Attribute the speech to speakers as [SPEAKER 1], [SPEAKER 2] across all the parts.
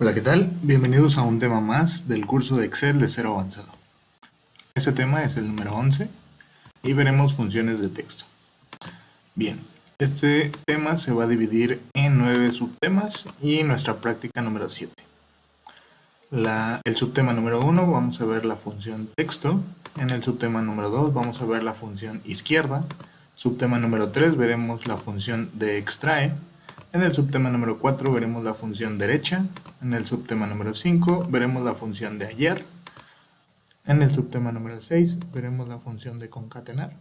[SPEAKER 1] Hola, ¿qué tal? Bienvenidos a un tema más del curso de Excel de cero avanzado. Este tema es el número 11 y veremos funciones de texto. Bien, este tema se va a dividir en 9 subtemas y nuestra práctica número 7. El subtema número 1 vamos a ver la función texto. En el subtema número 2 vamos a ver la función izquierda. Subtema número 3 veremos la función de extrae. En el subtema número 4 veremos la función derecha. En el subtema número 5 veremos la función de ayer. En el subtema número 6 veremos la función de concatenar.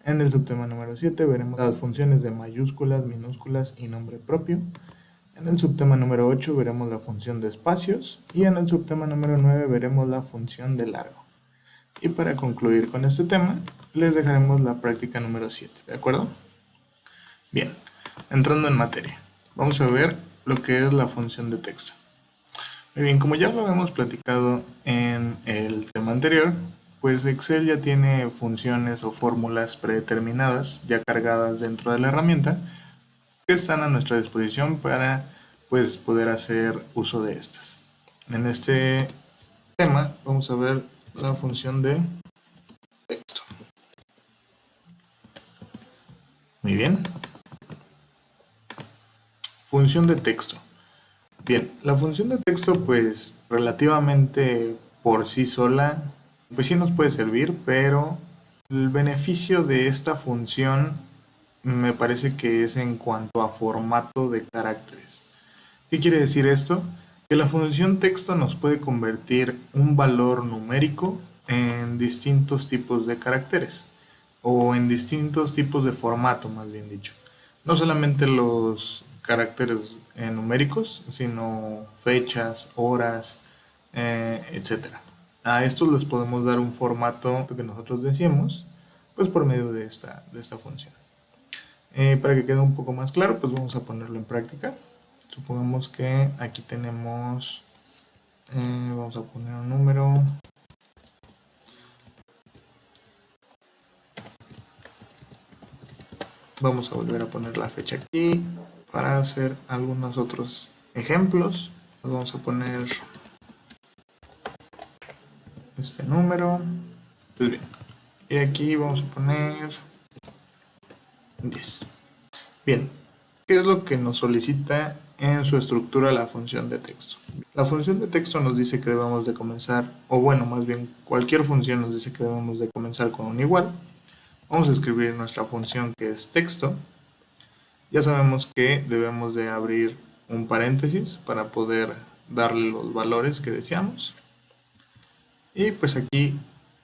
[SPEAKER 1] En el subtema número 7 veremos las funciones de mayúsculas, minúsculas y nombre propio. En el subtema número 8 veremos la función de espacios y en el subtema número 9 veremos la función de largo. Y para concluir con este tema, les dejaremos la práctica número 7, ¿de acuerdo? Bien, entrando en materia, vamos a ver lo que es la función de texto. Muy bien, como ya lo habíamos platicado en el tema anterior, pues Excel ya tiene funciones o fórmulas predeterminadas ya cargadas dentro de la herramienta que están a nuestra disposición para pues poder hacer uso de estas. En este tema vamos a ver la función de texto. Muy bien. Función de texto. Bien, la función de texto pues relativamente por sí sola pues sí nos puede servir, pero el beneficio de esta función me parece que es en cuanto a formato de caracteres. ¿Qué quiere decir esto? Que la función texto nos puede convertir un valor numérico en distintos tipos de caracteres o en distintos tipos de formato, más bien dicho. No solamente los caracteres numéricos, sino fechas, horas, etc. A estos les podemos dar un formato que nosotros deseemos, pues por medio de esta función. Para que quede un poco más claro, pues vamos a ponerlo en práctica. Supongamos que aquí tenemos, vamos a poner un número. Vamos a volver a poner la fecha aquí para hacer algunos otros ejemplos. Vamos a poner este número. Pues bien, y aquí vamos a poner 10. Bien, ¿qué es lo que nos solicita en su estructura la función de texto? La función de texto nos dice que debemos de comenzar, o bueno, más bien cualquier función nos dice que debemos de comenzar con un igual. Vamos a escribir nuestra función que es texto. Ya sabemos que debemos de abrir un paréntesis para poder darle los valores que deseamos. Y pues aquí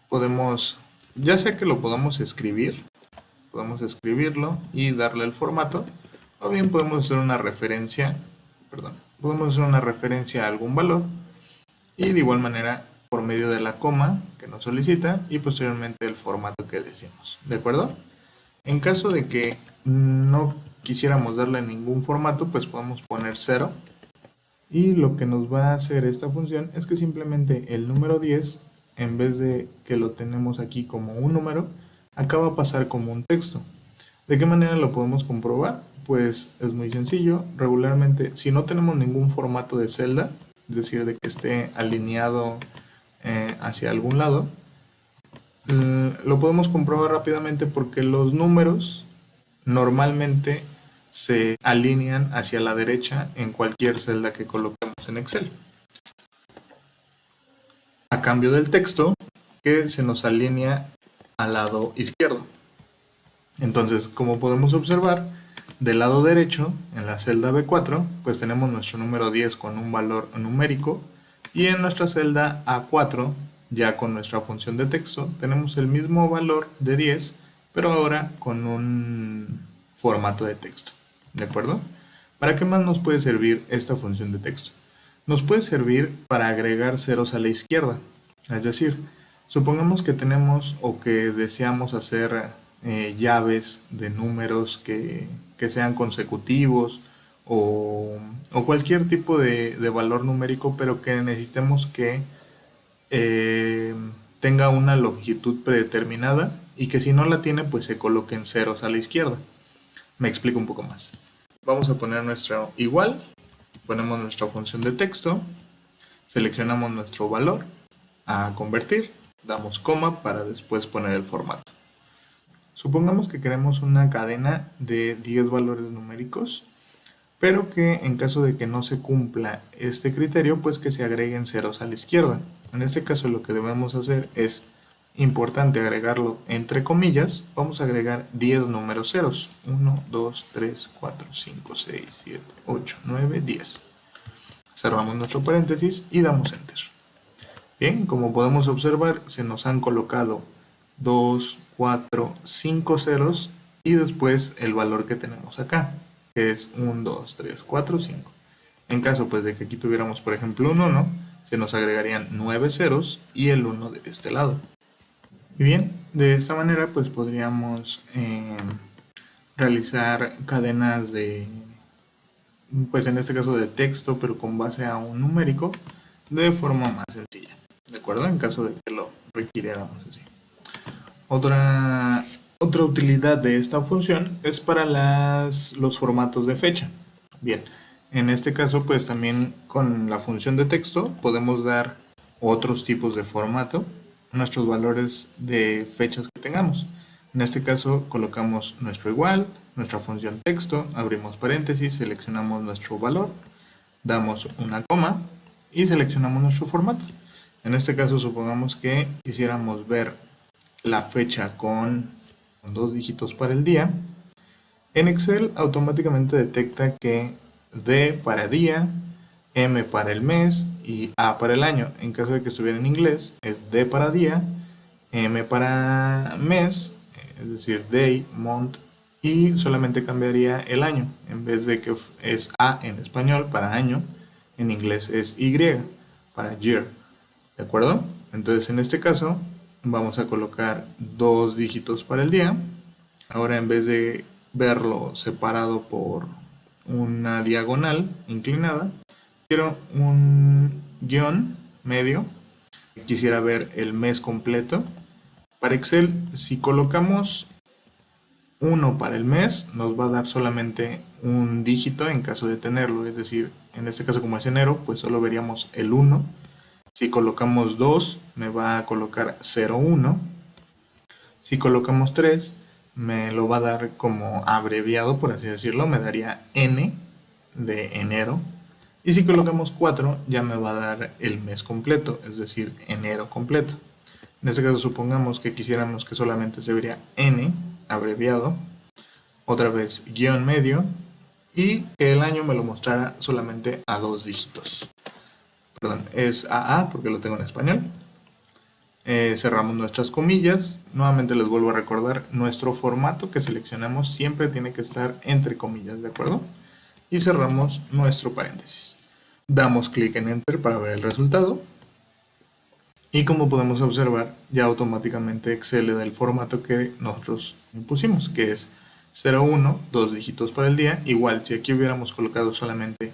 [SPEAKER 1] podemos, ya sea que lo podamos escribir, podemos escribirlo y darle el formato, o bien podemos hacer una referencia, podemos hacer una referencia a algún valor y de igual manera por medio de la coma que nos solicita y posteriormente el formato que deseamos, ¿de acuerdo? En caso de que no quisiéramos darle ningún formato, pues podemos poner 0 y lo que nos va a hacer esta función es que simplemente el número 10, en vez de que lo tenemos aquí como un número, acá va a pasar como un texto. ¿De qué manera lo podemos comprobar? Pues es muy sencillo. Regularmente, si no tenemos ningún formato de celda, es decir, de que esté alineado hacia algún lado, lo podemos comprobar rápidamente porque los números normalmente se alinean hacia la derecha en cualquier celda que coloquemos en Excel. A cambio del texto, que se nos alinea al lado izquierdo. Entonces, como podemos observar, del lado derecho, en la celda B4, pues tenemos nuestro número 10 con un valor numérico y en nuestra celda A4, ya con nuestra función de texto, tenemos el mismo valor de 10, pero ahora con un formato de texto. ¿De acuerdo? ¿Para qué más nos puede servir esta función de texto? Nos puede servir para agregar ceros a la izquierda. Es decir, supongamos que tenemos o que deseamos hacer llaves de números que sean consecutivos o cualquier tipo de valor numérico, pero que necesitemos que tenga una longitud predeterminada y que si no la tiene, pues se coloquen ceros a la izquierda. Me explico un poco más. Vamos a poner nuestro igual Ponemos nuestra función de texto, seleccionamos nuestro valor a convertir, damos coma para después poner el formato. Supongamos que queremos una cadena de 10 valores numéricos, pero que en caso de que no se cumpla este criterio, pues que se agreguen ceros a la izquierda. En este caso lo que debemos hacer es importante agregarlo entre comillas. Vamos a agregar 10 números ceros. 1, 2, 3, 4, 5, 6, 7, 8, 9, 10. Cerramos nuestro paréntesis y damos enter. Bien, como podemos observar, se nos han colocado 2, 4, 5 ceros y después el valor que tenemos acá, que es 1, 2, 3, 4, 5. En caso pues de que aquí tuviéramos por ejemplo un 1, se nos agregarían 9 ceros y el 1 de este lado. Y bien, de esta manera pues podríamos realizar cadenas de, pues en este caso de texto, pero con base a un numérico, de forma más sencilla, ¿de acuerdo? En caso de que lo requiriéramos así. Otra utilidad de esta función es para los formatos de fecha. Bien, en este caso pues también con la función de texto podemos dar otros tipos de formato, nuestros valores de fechas que tengamos. En este caso colocamos nuestro igual, nuestra función texto, abrimos paréntesis, seleccionamos nuestro valor, damos una coma y seleccionamos nuestro formato. En este caso supongamos que quisiéramos ver la fecha con 2 dígitos para el día. En Excel automáticamente detecta que D para día, M para el mes y A para el año. En caso de que estuviera en inglés, es D para día, M para mes, es decir, day, month, y solamente cambiaría el año. En vez de que es A en español para año, en inglés es Y para year. ¿De acuerdo? Entonces en este caso vamos a colocar 2 dígitos para el día. Ahora en vez de verlo separado por una diagonal inclinada, quiero un guión medio. Quisiera ver el mes completo. Para Excel, si colocamos 1 para el mes, nos va a dar solamente un dígito en caso de tenerlo. Es decir, en este caso como es enero, pues solo veríamos el 1. Si colocamos 2, me va a colocar 0,1. Si colocamos 3, me lo va a dar como abreviado, por así decirlo, me daría N de enero. Y si colocamos 4, ya me va a dar el mes completo, es decir, enero completo. En este caso supongamos que quisiéramos que solamente se vería N, abreviado, otra vez guión medio, y que el año me lo mostrara solamente a 2 dígitos. Perdón, es AA porque lo tengo en español. Cerramos nuestras comillas. Nuevamente les vuelvo a recordar, nuestro formato que seleccionamos siempre tiene que estar entre comillas, ¿de acuerdo? Y cerramos nuestro paréntesis. Damos clic en Enter para ver el resultado. Y como podemos observar, ya automáticamente Excel le da el formato que nosotros pusimos, que es 01, 2 dígitos para el día. Igual, si aquí hubiéramos colocado solamente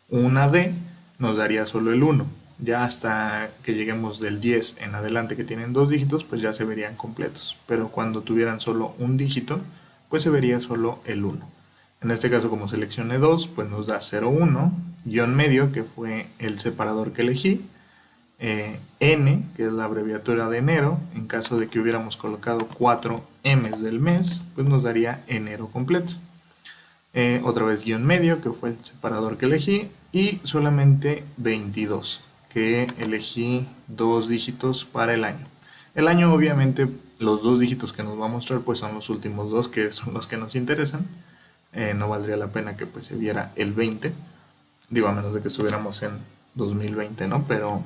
[SPEAKER 1] una D, nos daría solo el 1. Ya hasta que lleguemos del 10 en adelante que tienen 2 dígitos, pues ya se verían completos. Pero cuando tuvieran solo un dígito, pues se vería solo el 1. En este caso, como seleccioné 2, pues nos da 01, guión medio, que fue el separador que elegí, N, que es la abreviatura de enero. En caso de que hubiéramos colocado 4 M's del mes, pues nos daría enero completo. Otra vez guión medio, que fue el separador que elegí, y solamente 22, que elegí 2 dígitos para el año. El año, obviamente, los 2 dígitos que nos va a mostrar pues son los últimos 2, que son los que nos interesan. No valdría la pena que pues se viera el 20, digo, a menos de que estuviéramos en 2020, ¿no? Pero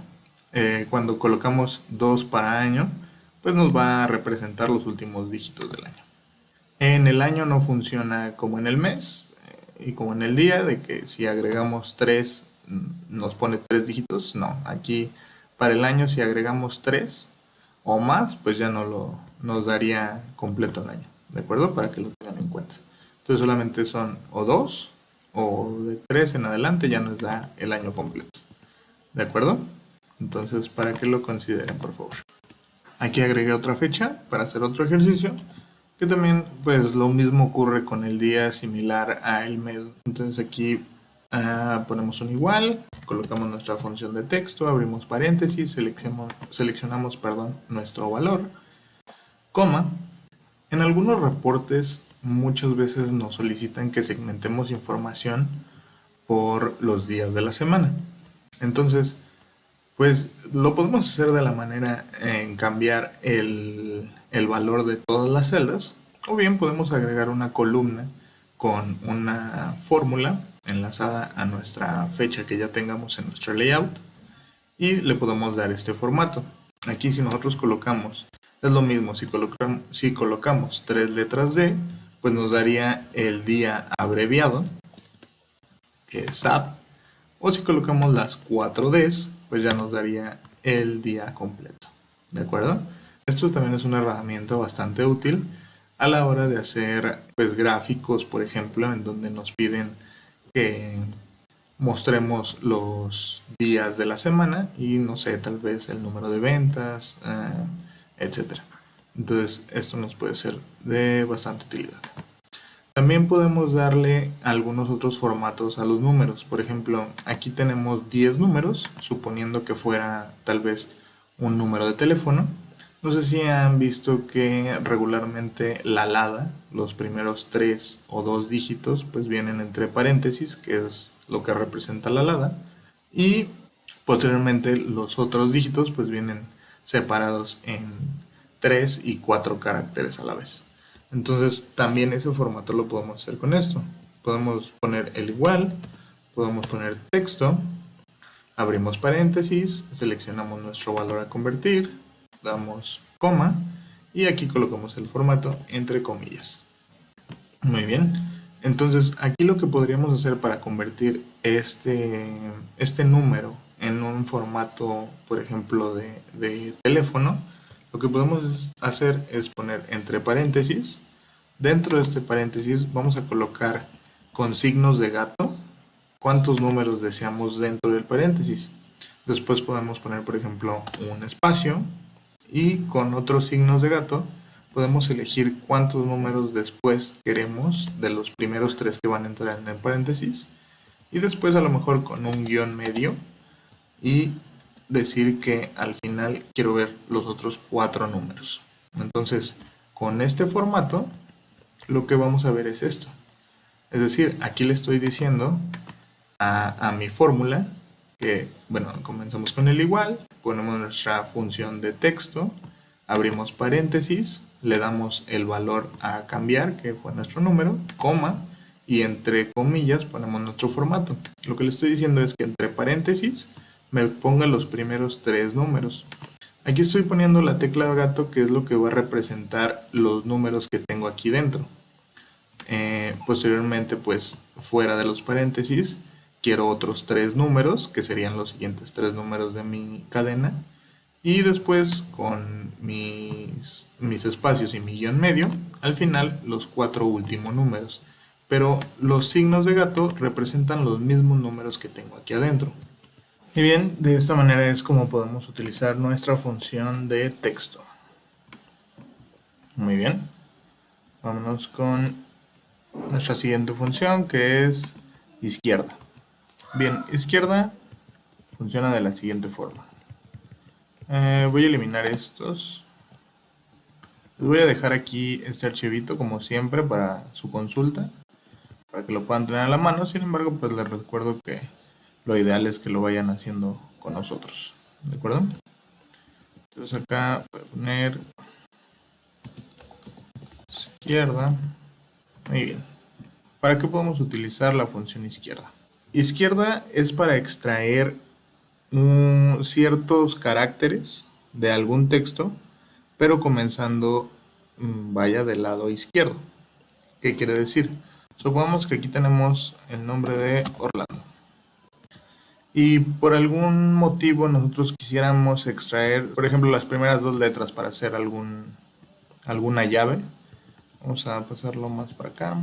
[SPEAKER 1] cuando colocamos 2 para año, pues nos va a representar los últimos dígitos del año. En el año no funciona como en el mes y como en el día, de que si agregamos 3 nos pone 3 dígitos. No, aquí para el año si agregamos 3 o más, pues ya no nos daría completo el año, ¿de acuerdo? Para que lo tengan en cuenta. Entonces solamente son o 2 o de 3 en adelante ya nos da el año completo, ¿de acuerdo? Entonces para que lo consideren, por favor. Aquí agregué otra fecha para hacer otro ejercicio, que también pues lo mismo ocurre con el día, similar a el mes. Entonces aquí Ponemos un igual, colocamos nuestra función de texto, abrimos paréntesis, seleccionamos nuestro valor, coma. En algunos reportes muchas veces nos solicitan que segmentemos información por los días de la semana. Entonces, pues lo podemos hacer de la manera en cambiar el valor de todas las celdas, o bien podemos agregar una columna con una fórmula enlazada a nuestra fecha que ya tengamos en nuestro layout y le podemos dar este formato. Aquí si nosotros colocamos, es lo mismo, si colocamos 3 letras D, pues nos daría el día abreviado, que es SAP, o si colocamos las 4 Ds, pues ya nos daría el día completo. ¿De acuerdo? Esto también es una herramienta bastante útil a la hora de hacer pues gráficos, por ejemplo, en donde nos piden que mostremos los días de la semana y no sé, tal vez el número de ventas, etcétera. Entonces esto nos puede ser de bastante utilidad. También podemos darle algunos otros formatos a los números. Por ejemplo, aquí tenemos 10 números, suponiendo que fuera tal vez un número de teléfono. No sé si han visto que regularmente la LADA, los primeros 3 o 2 dígitos, pues vienen entre paréntesis, que es lo que representa la LADA. Y posteriormente los otros dígitos pues vienen separados en 3 y 4 caracteres a la vez. Entonces también ese formato lo podemos hacer con esto. Podemos poner el igual, podemos poner texto, abrimos paréntesis, seleccionamos nuestro valor a convertir, damos coma y aquí colocamos el formato entre comillas. Muy bien, entonces aquí lo que podríamos hacer para convertir este número en un formato, por ejemplo, de teléfono, lo que podemos hacer es poner entre paréntesis. Dentro de este paréntesis vamos a colocar con signos de gato cuántos números deseamos dentro del paréntesis. Después podemos poner, por ejemplo, un espacio y con otros signos de gato podemos elegir cuántos números después queremos de los primeros 3 que van a entrar en el paréntesis y después a lo mejor con un guión medio y decir que al final quiero ver los otros 4 números. Entonces, con este formato lo que vamos a ver es esto. Es decir, aquí le estoy diciendo a mi fórmula que, bueno, comenzamos con el igual, ponemos nuestra función de texto, abrimos paréntesis, le damos el valor a cambiar, que fue nuestro número, coma, y entre comillas ponemos nuestro formato. Lo que le estoy diciendo es que entre paréntesis me ponga los primeros 3 números. Aquí estoy poniendo la tecla gato, que es lo que va a representar los números que tengo aquí dentro. Posteriormente, pues fuera de los paréntesis, quiero otros 3 números, que serían los siguientes 3 números de mi cadena. Y después, con mis espacios y mi guión medio, al final los 4 últimos números. Pero los signos de gato representan los mismos números que tengo aquí adentro. Y bien, de esta manera es como podemos utilizar nuestra función de texto. Muy bien. Vámonos con nuestra siguiente función, que es izquierda. Bien, izquierda funciona de la siguiente forma. Voy a eliminar estos. Les voy a dejar aquí este archivito como siempre para su consulta, para que lo puedan tener a la mano. Sin embargo, pues les recuerdo que lo ideal es que lo vayan haciendo con nosotros. ¿De acuerdo? Entonces acá voy a poner izquierda. Muy bien. ¿Para qué podemos utilizar la función izquierda? Izquierda es para extraer ciertos caracteres de algún texto, pero comenzando, vaya, del lado izquierdo. ¿Qué quiere decir? Supongamos que aquí tenemos el nombre de Orlando. Y por algún motivo nosotros quisiéramos extraer, por ejemplo, las primeras 2 letras para hacer alguna llave. Vamos a pasarlo más para acá.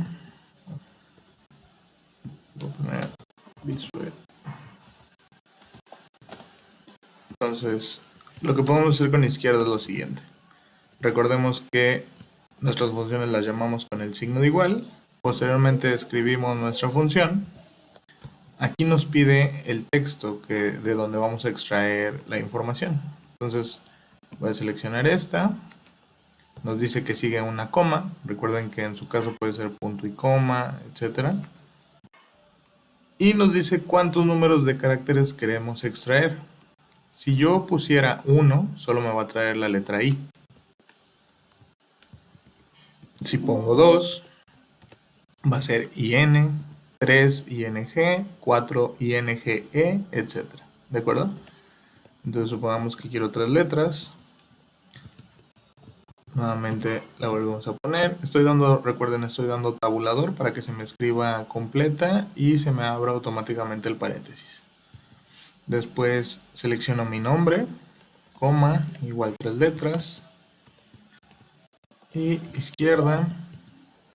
[SPEAKER 1] Voy a poner Visual. Entonces, lo que podemos hacer con izquierda es lo siguiente. Recordemos que nuestras funciones las llamamos con el signo de igual. Posteriormente escribimos nuestra función. aquí nos pide el texto de donde vamos a extraer la información. Entonces voy a seleccionar esta. Nos dice que sigue una coma. Recuerden que en su caso puede ser punto y coma, etcétera. Y nos dice cuántos números de caracteres queremos extraer. Si yo pusiera 1, solo me va a traer la letra I. Si pongo 2, va a ser IN, 3 ING, 4 INGE, etc. ¿De acuerdo? Entonces supongamos que quiero 3 letras. Nuevamente la volvemos a poner. Recuerden, estoy dando tabulador para que se me escriba completa y se me abra automáticamente el paréntesis. Después selecciono mi nombre, coma, igual 3 letras. Y izquierda,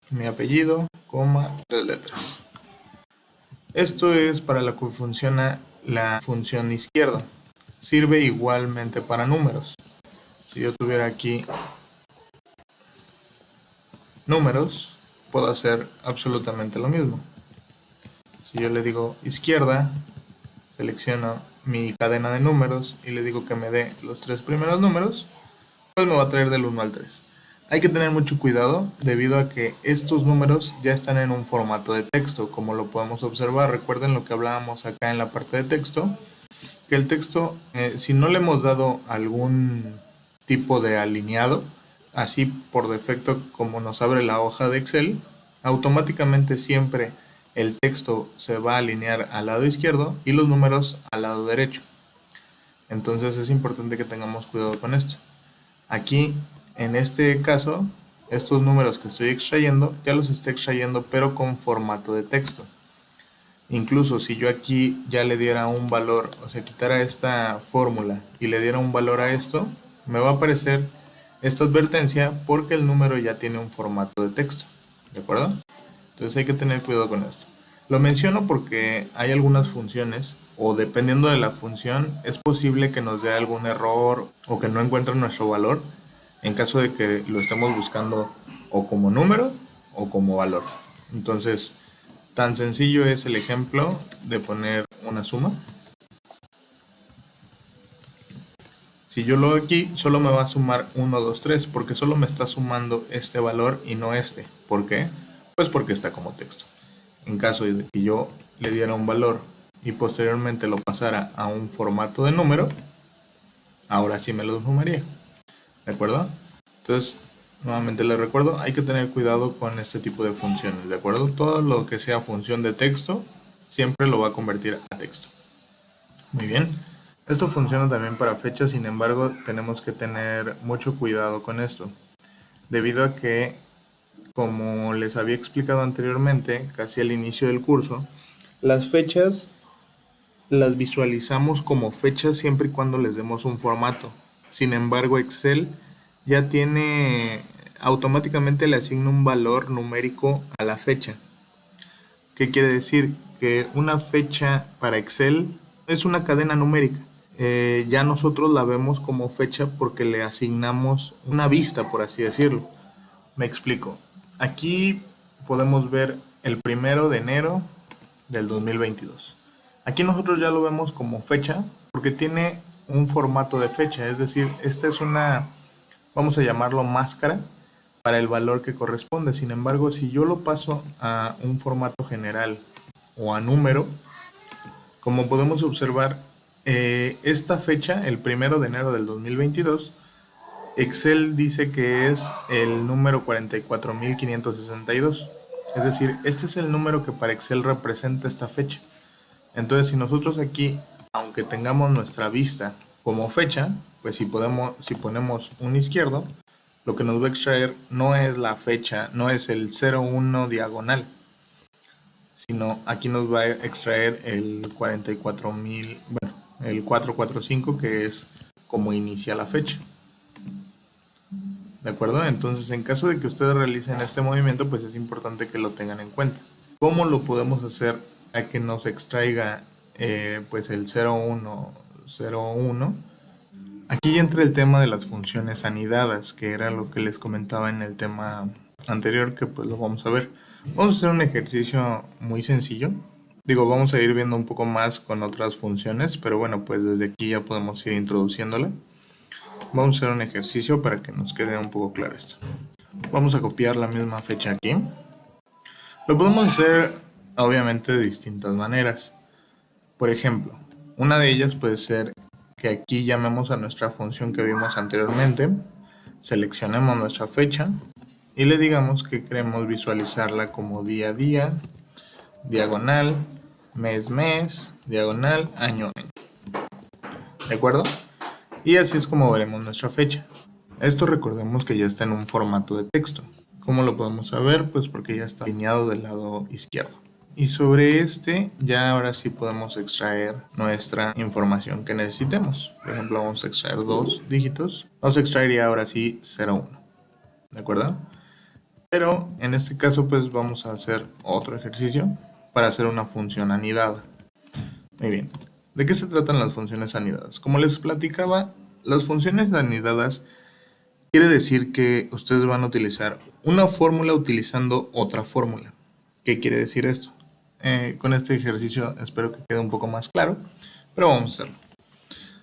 [SPEAKER 1] mi apellido, coma, 3 letras. Esto es para lo que funciona la función izquierda. Sirve igualmente para números. Si yo tuviera aquí números, puedo hacer absolutamente lo mismo. Si yo le digo izquierda, selecciono mi cadena de números y le digo que me dé los 3 primeros números, pues me va a traer del 1 al 3. Hay que tener mucho cuidado debido a que estos números ya están en un formato de texto, como lo podemos observar. Recuerden lo que hablábamos acá en la parte de texto, que el texto, si no le hemos dado algún tipo de alineado, así por defecto como nos abre la hoja de Excel, automáticamente siempre el texto se va a alinear al lado izquierdo y los números al lado derecho. Entonces es importante que tengamos cuidado con esto. Aquí, en este caso, estos números que estoy extrayendo, ya los estoy extrayendo pero con formato de texto. Incluso si yo aquí ya le diera un valor, o sea, quitara esta fórmula y le diera un valor a esto, me va a aparecer esta advertencia porque el número ya tiene un formato de texto. ¿De acuerdo? Entonces hay que tener cuidado con esto. Lo menciono porque hay algunas funciones, o dependiendo de la función, es posible que nos dé algún error o que no encuentre nuestro valor en caso de que lo estemos buscando o como número o como valor. Entonces, tan sencillo es el ejemplo de poner una suma. Si yo lo hago aquí, solo me va a sumar 1, 2, 3, porque solo me está sumando este valor y no este. ¿Por qué? Pues porque está como texto. En caso de que yo le diera un valor y posteriormente lo pasara a un formato de número, ahora sí me lo sumaría. ¿De acuerdo? Entonces, nuevamente les recuerdo, hay que tener cuidado con este tipo de funciones. ¿De acuerdo? Todo lo que sea función de texto, siempre lo va a convertir a texto. Muy bien. Esto funciona también para fechas, sin embargo, tenemos que tener mucho cuidado con esto. Debido a que, como les había explicado anteriormente, casi al inicio del curso, las fechas las visualizamos como fechas siempre y cuando les demos un formato. Sin embargo, Excel ya tiene, automáticamente le asigna un valor numérico a la fecha. ¿Qué quiere decir? Que una fecha para Excel es una cadena numérica. Ya nosotros la vemos como fecha porque le asignamos una vista, por así decirlo. Me explico. Aquí podemos ver el 1 de enero del 2022. Aquí nosotros ya lo vemos como fecha porque tiene un formato de fecha, es decir, esta es una, vamos a llamarlo máscara para el valor que corresponde. Sin embargo, si yo lo paso a un formato general o a número, como podemos observar, esta fecha, el 1 de enero del 2022, Excel dice que es el número 44.562. Es decir, este es el número que para Excel representa esta fecha. Entonces, si nosotros aquí, aunque tengamos nuestra vista como fecha, pues si ponemos un izquierdo, lo que nos va a extraer no es la fecha, no es el 01 diagonal, sino aquí nos va a extraer el 44.000, bueno, el 445, que es como inicia la fecha. ¿De acuerdo? Entonces, en caso de que ustedes realicen este movimiento, pues es importante que lo tengan en cuenta. ¿Cómo lo podemos hacer a que nos extraiga pues el 0101? Aquí entra el tema de las funciones anidadas, que era lo que les comentaba en el tema anterior, que pues lo vamos a ver. Vamos a hacer un ejercicio muy sencillo. Digo, vamos a ir viendo un poco más con otras funciones, pero bueno, pues desde aquí ya podemos ir introduciéndola. Vamos a hacer un ejercicio para que nos quede un poco claro esto. Vamos a copiar la misma fecha aquí. Lo podemos hacer obviamente de distintas maneras. Por ejemplo, una de ellas puede ser que aquí llamemos a nuestra función que vimos anteriormente, seleccionemos nuestra fecha y le digamos que queremos visualizarla como día a día, diagonal, mes, mes, diagonal, año, año. ¿De acuerdo? Y así es como veremos nuestra fecha. Esto recordemos que ya está en un formato de texto. ¿Cómo lo podemos saber? Pues porque ya está alineado del lado izquierdo. Y sobre este ya ahora sí podemos extraer nuestra información que necesitemos. Por ejemplo, vamos a extraer 2 dígitos. Vamos a extraer ya ahora sí 0,1. ¿De acuerdo? Pero en este caso pues vamos a hacer otro ejercicio para hacer una función anidada. Muy bien. ¿De qué se tratan las funciones anidadas? Como les platicaba, las funciones anidadas quiere decir que ustedes van a utilizar una fórmula utilizando otra fórmula. ¿Qué quiere decir esto? Con este ejercicio espero que quede un poco más claro, pero vamos a hacerlo.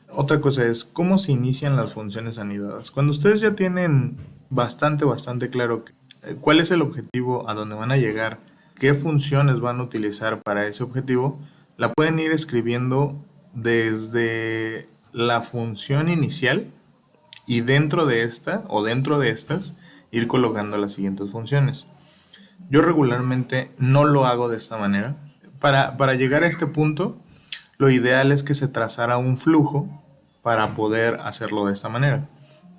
[SPEAKER 1] Otra cosa es cómo se inician las funciones anidadas. Cuando ustedes ya tienen bastante claro cuál es el objetivo, a dónde van a llegar, qué funciones van a utilizar para ese objetivo, la pueden ir escribiendo desde la función inicial y dentro de esta o dentro de estas ir colocando las siguientes funciones. Yo regularmente no lo hago de esta manera. Para llegar a este punto, lo ideal es que se trazara un flujo para poder hacerlo de esta manera.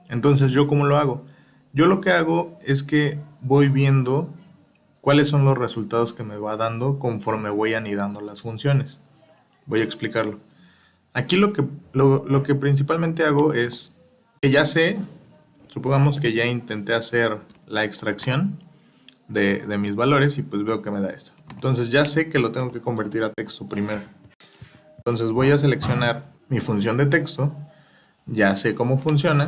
[SPEAKER 1] Entonces, ¿yo cómo lo hago? Yo lo que hago es que voy viendo cuáles son los resultados que me va dando conforme voy anidando las funciones. Voy a explicarlo. Aquí lo que principalmente hago es que ya sé, supongamos que ya intenté hacer la extracción de mis valores y pues veo que me da esto. Entonces ya sé que lo tengo que convertir a texto primero. Entonces voy a seleccionar mi función de texto, ya sé cómo funciona.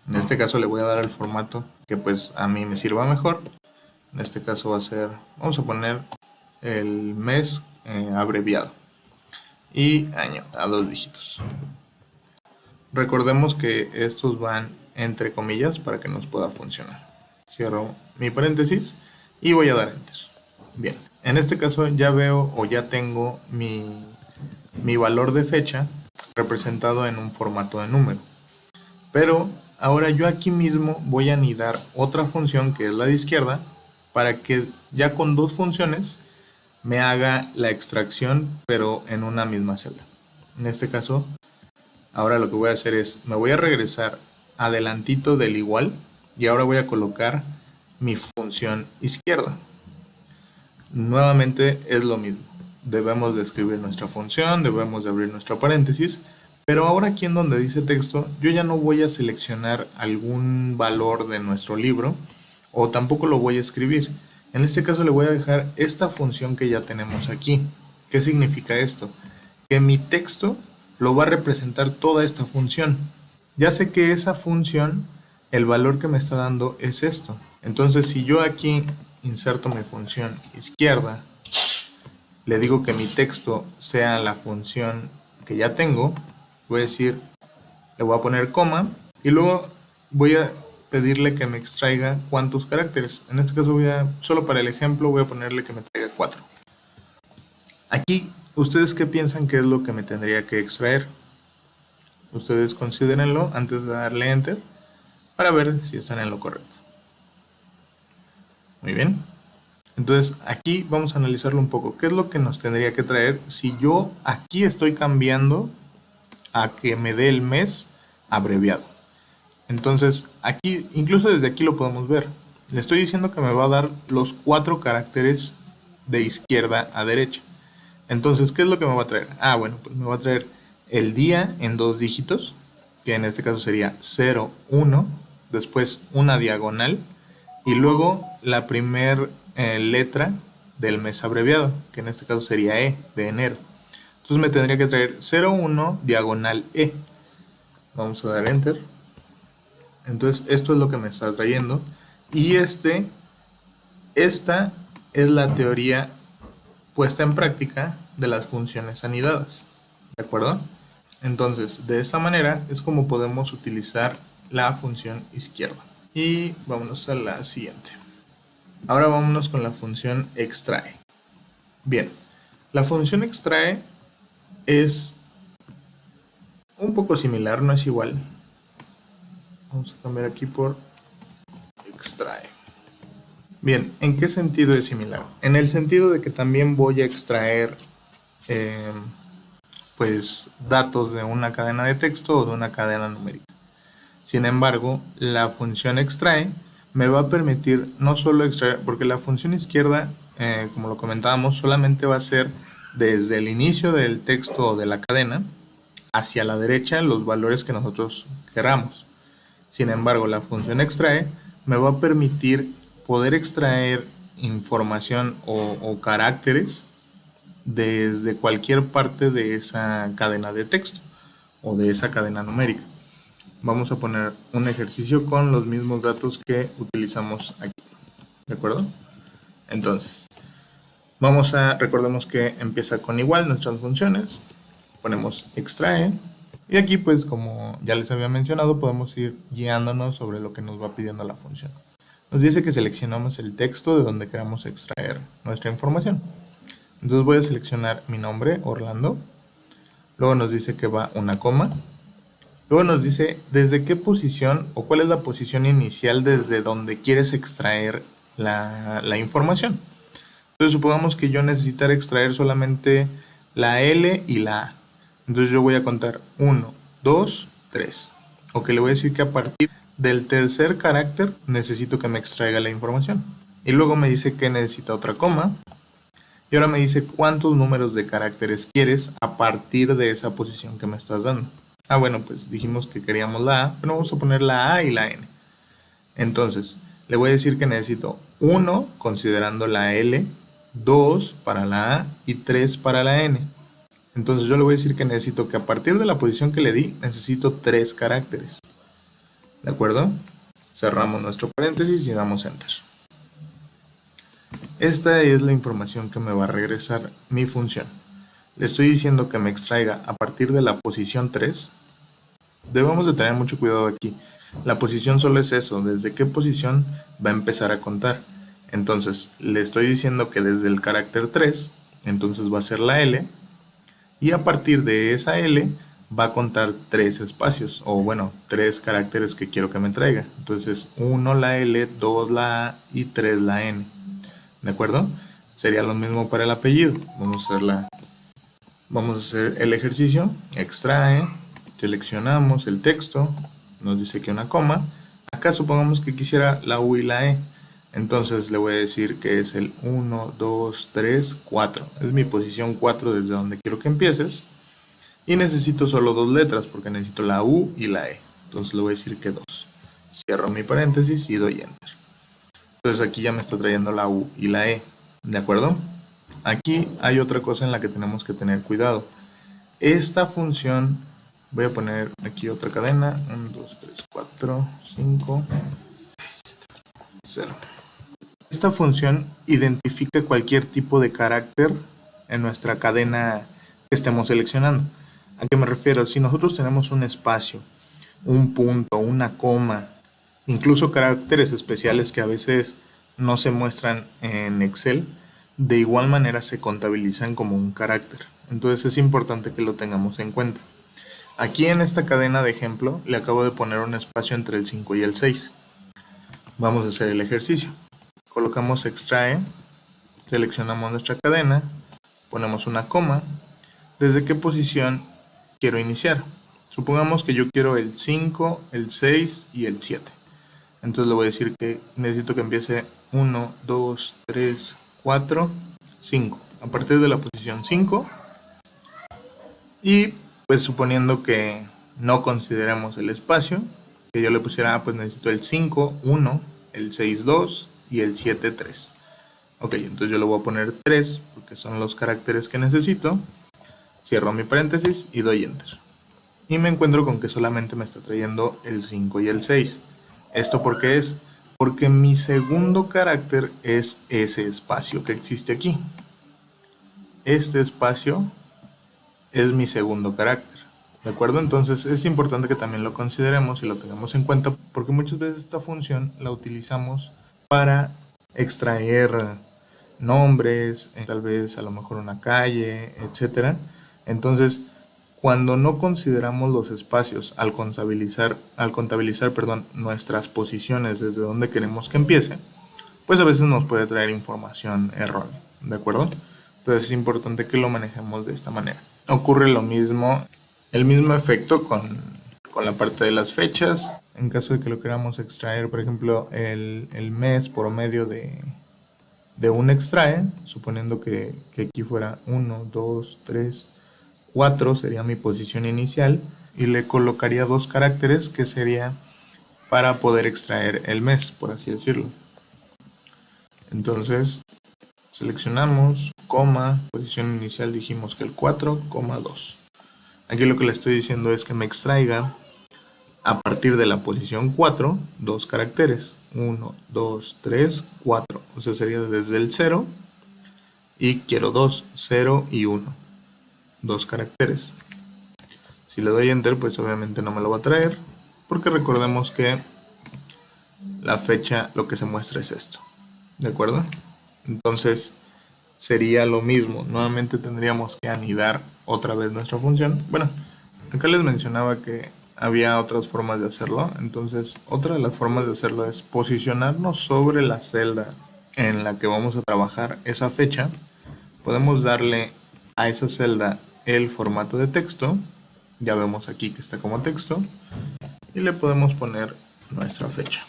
[SPEAKER 1] En este caso le voy a dar el formato que pues a mí me sirva mejor. En este caso va a ser, vamos a poner el mes abreviado y año a 2 dígitos. Recordemos que estos van entre comillas para que nos pueda funcionar. Cierro mi paréntesis y voy a dar enter. Bien, en este caso ya veo o ya tengo mi valor de fecha representado en un formato de número. Pero ahora yo aquí mismo voy a anidar otra función que es la de izquierda para que ya con dos funciones me haga la extracción pero en una misma celda. En este caso, ahora lo que voy a hacer es, me voy a regresar adelantito del igual y ahora voy a colocar mi función izquierda. Nuevamente es lo mismo. Debemos de escribir nuestra función, debemos de abrir nuestro paréntesis, pero ahora aquí en donde dice texto, yo ya no voy a seleccionar algún valor de nuestro libro o tampoco lo voy a escribir. En este caso le voy a dejar esta función que ya tenemos aquí. ¿Qué significa esto? Que mi texto lo va a representar toda esta función. Ya sé que esa función, el valor que me está dando es esto. Entonces si yo aquí inserto mi función izquierda, le digo que mi texto sea la función que ya tengo, voy a decir, le voy a poner coma y luego voy a pedirle que me extraiga cuántos caracteres. En este caso solo para el ejemplo voy a ponerle que me traiga 4. Aquí, ¿ustedes qué piensan que es lo que me tendría que extraer? Ustedes considérenlo antes de darle enter para ver si están en lo correcto. Muy bien. Entonces aquí vamos a analizarlo un poco. ¿Qué es lo que nos tendría que traer si yo aquí estoy cambiando a que me dé el mes abreviado? Entonces aquí, incluso desde aquí lo podemos ver. Le estoy diciendo que me va a dar los 4 caracteres de izquierda a derecha. Entonces, ¿qué es lo que me va a traer? Bueno, pues me va a traer el día en 2 dígitos, que en este caso sería 0, 1, después una diagonal y luego la primer letra del mes abreviado, que en este caso sería E, de enero. Entonces me tendría que traer 0, 1, diagonal E. Vamos a dar enter. Entonces esto es lo que me está trayendo. Y esta es la teoría puesta en práctica de las funciones anidadas, ¿de acuerdo? Entonces, de esta manera es como podemos utilizar la función izquierda. Y vámonos a la siguiente. Ahora vámonos con la función extrae. Bien, la función extrae es un poco similar, no es igual. Vamos a cambiar aquí por extrae. Bien, ¿en qué sentido es similar? En el sentido de que también voy a extraer pues datos de una cadena de texto o de una cadena numérica. Sin embargo, la función extrae me va a permitir no solo extraer, porque la función izquierda, como lo comentábamos, solamente va a ser desde el inicio del texto o de la cadena hacia la derecha los valores que nosotros queramos. Sin embargo, la función extrae me va a permitir poder extraer información o caracteres desde cualquier parte de esa cadena de texto o de esa cadena numérica. Vamos a poner un ejercicio con los mismos datos que utilizamos aquí, ¿de acuerdo? Entonces, recordemos que empieza con igual nuestras funciones, ponemos extrae, y aquí pues como ya les había mencionado podemos ir guiándonos sobre lo que nos va pidiendo la función. Nos dice que seleccionamos el texto de donde queramos extraer nuestra información. Entonces voy a seleccionar mi nombre, Orlando, luego nos dice que va una coma, luego nos dice desde qué posición o cuál es la posición inicial desde donde quieres extraer la información. Entonces supongamos que yo necesitara extraer solamente la L y la A. Entonces yo voy a contar 1, 2, 3. O que le voy a decir que a partir del tercer carácter necesito que me extraiga la información. Y luego me dice que necesita otra coma. Y ahora me dice cuántos números de caracteres quieres a partir de esa posición que me estás dando. Ah, bueno, pues dijimos que queríamos la A, pero vamos a poner la A y la N. Entonces, le voy a decir que necesito 1 considerando la L, 2 para la A y 3 para la N. Entonces yo le voy a decir que necesito que a partir de la posición que le di, necesito 3 caracteres. ¿De acuerdo? Cerramos nuestro paréntesis y damos Enter. Esta es la información que me va a regresar mi función. Le estoy diciendo que me extraiga a partir de la posición 3. Debemos de tener mucho cuidado aquí. La posición solo es eso, desde qué posición va a empezar a contar. Entonces, le estoy diciendo que desde el carácter 3, entonces va a ser la L, y a partir de esa L va a contar 3 espacios, o bueno, 3 caracteres que quiero que me traiga. Entonces, 1 la L, 2 la A y 3 la N. ¿De acuerdo? Sería lo mismo para el apellido. Vamos a hacer el ejercicio. Extrae, seleccionamos el texto, nos dice que una coma. Acá supongamos que quisiera la U y la E. Entonces le voy a decir que es el 1, 2, 3, 4. Es mi posición 4 desde donde quiero que empieces. Y necesito solo 2 letras porque necesito la U y la E. Entonces le voy a decir que 2. Cierro mi paréntesis y doy Enter. Entonces aquí ya me está trayendo la U y la E. ¿De acuerdo? Aquí hay otra cosa en la que tenemos que tener cuidado. Esta función, voy a poner aquí otra cadena. 1, 2, 3, 4, 5, 0. Esta función identifica cualquier tipo de carácter en nuestra cadena que estemos seleccionando. ¿A qué me refiero? Si nosotros tenemos un espacio, un punto, una coma, incluso caracteres especiales que a veces no se muestran en Excel, de igual manera se contabilizan como un carácter. Entonces es importante que lo tengamos en cuenta. Aquí en esta cadena de ejemplo le acabo de poner un espacio entre el 5 y el 6. Vamos a hacer el ejercicio. Colocamos extrae, seleccionamos nuestra cadena, ponemos una coma. ¿Desde qué posición quiero iniciar? Supongamos que yo quiero el 5, el 6 y el 7. Entonces le voy a decir que necesito que empiece 1, 2, 3, 4, 5. A partir de la posición 5. Y pues suponiendo que no consideremos el espacio, que yo le pusiera, pues necesito el 5, 1, el 6, 2 y el 7, 3. Ok, entonces yo le voy a poner 3 porque son los caracteres que necesito. Cierro mi paréntesis y doy Enter. Y me encuentro con que solamente me está trayendo el 5 y el 6. ¿Esto por qué es? Porque mi segundo carácter es ese espacio que existe aquí. este espacio es mi segundo carácter. ¿De acuerdo? Entonces es importante que también lo consideremos y lo tengamos en cuenta porque muchas veces esta función la utilizamos para extraer nombres, tal vez a lo mejor una calle, etcétera. Entonces, cuando no consideramos los espacios al contabilizar, perdón, nuestras posiciones desde donde queremos que empiece, pues a veces nos puede traer información errónea, ¿de acuerdo? Entonces es importante que lo manejemos de esta manera. Ocurre lo mismo, el mismo efecto con la parte de las fechas. En caso de que lo queramos extraer, por ejemplo, el mes por medio de un extrae, suponiendo que aquí fuera 1, 2, 3, 4 sería mi posición inicial y le colocaría dos caracteres que sería para poder extraer el mes, por así decirlo. Entonces seleccionamos, coma, posición inicial dijimos que el 4, 2. Aquí lo que le estoy diciendo es que me extraiga a partir de la posición 4, dos caracteres. 1, 2, 3, 4. O sea, sería desde el 0 y quiero 2, 0 y 1. Dos caracteres. Si le doy enter, pues obviamente no me lo va a traer, porque recordemos que la fecha lo que se muestra es esto. ¿De acuerdo? Entonces sería lo mismo. Nuevamente tendríamos que anidar otra vez nuestra función. Bueno, acá les mencionaba que había otras formas de hacerlo. Entonces, otra de las formas de hacerlo es posicionarnos sobre la celda en la que vamos a trabajar esa fecha. Podemos darle a esa celda el formato de texto. Ya vemos aquí que está como texto. Y le podemos poner nuestra fecha.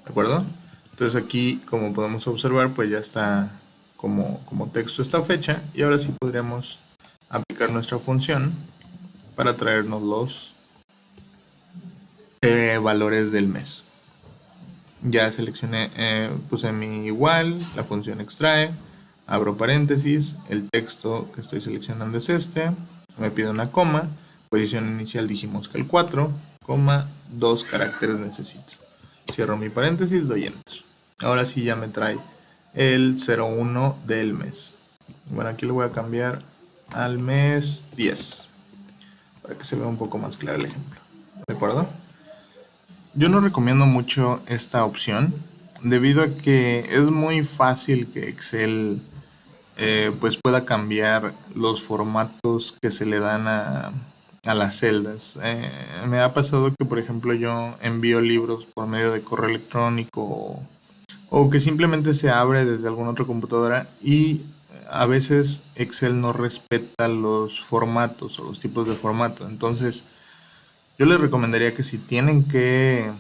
[SPEAKER 1] ¿De acuerdo? Entonces aquí, como podemos observar, pues ya está como texto esta fecha. Y ahora sí podríamos aplicar nuestra función para traernos los valores del mes. Ya seleccioné, puse mi igual, la función extrae, abro paréntesis, el texto que estoy seleccionando es este, me pide una coma, posición inicial dijimos que el 4, coma, 2 caracteres necesito. Cierro mi paréntesis, doy enter. Ahora sí ya me trae el 01 del mes. Bueno, aquí lo voy a cambiar al mes 10 para que se vea un poco más claro el ejemplo. ¿De acuerdo? Yo no recomiendo mucho esta opción debido a que es muy fácil que Excel pues pueda cambiar los formatos que se le dan a las celdas. Me ha pasado que, por ejemplo, yo envío libros por medio de correo electrónico o que simplemente se abre desde alguna otra computadora y a veces Excel no respeta los formatos o los tipos de formato. Entonces, yo les recomendaría que si tienen que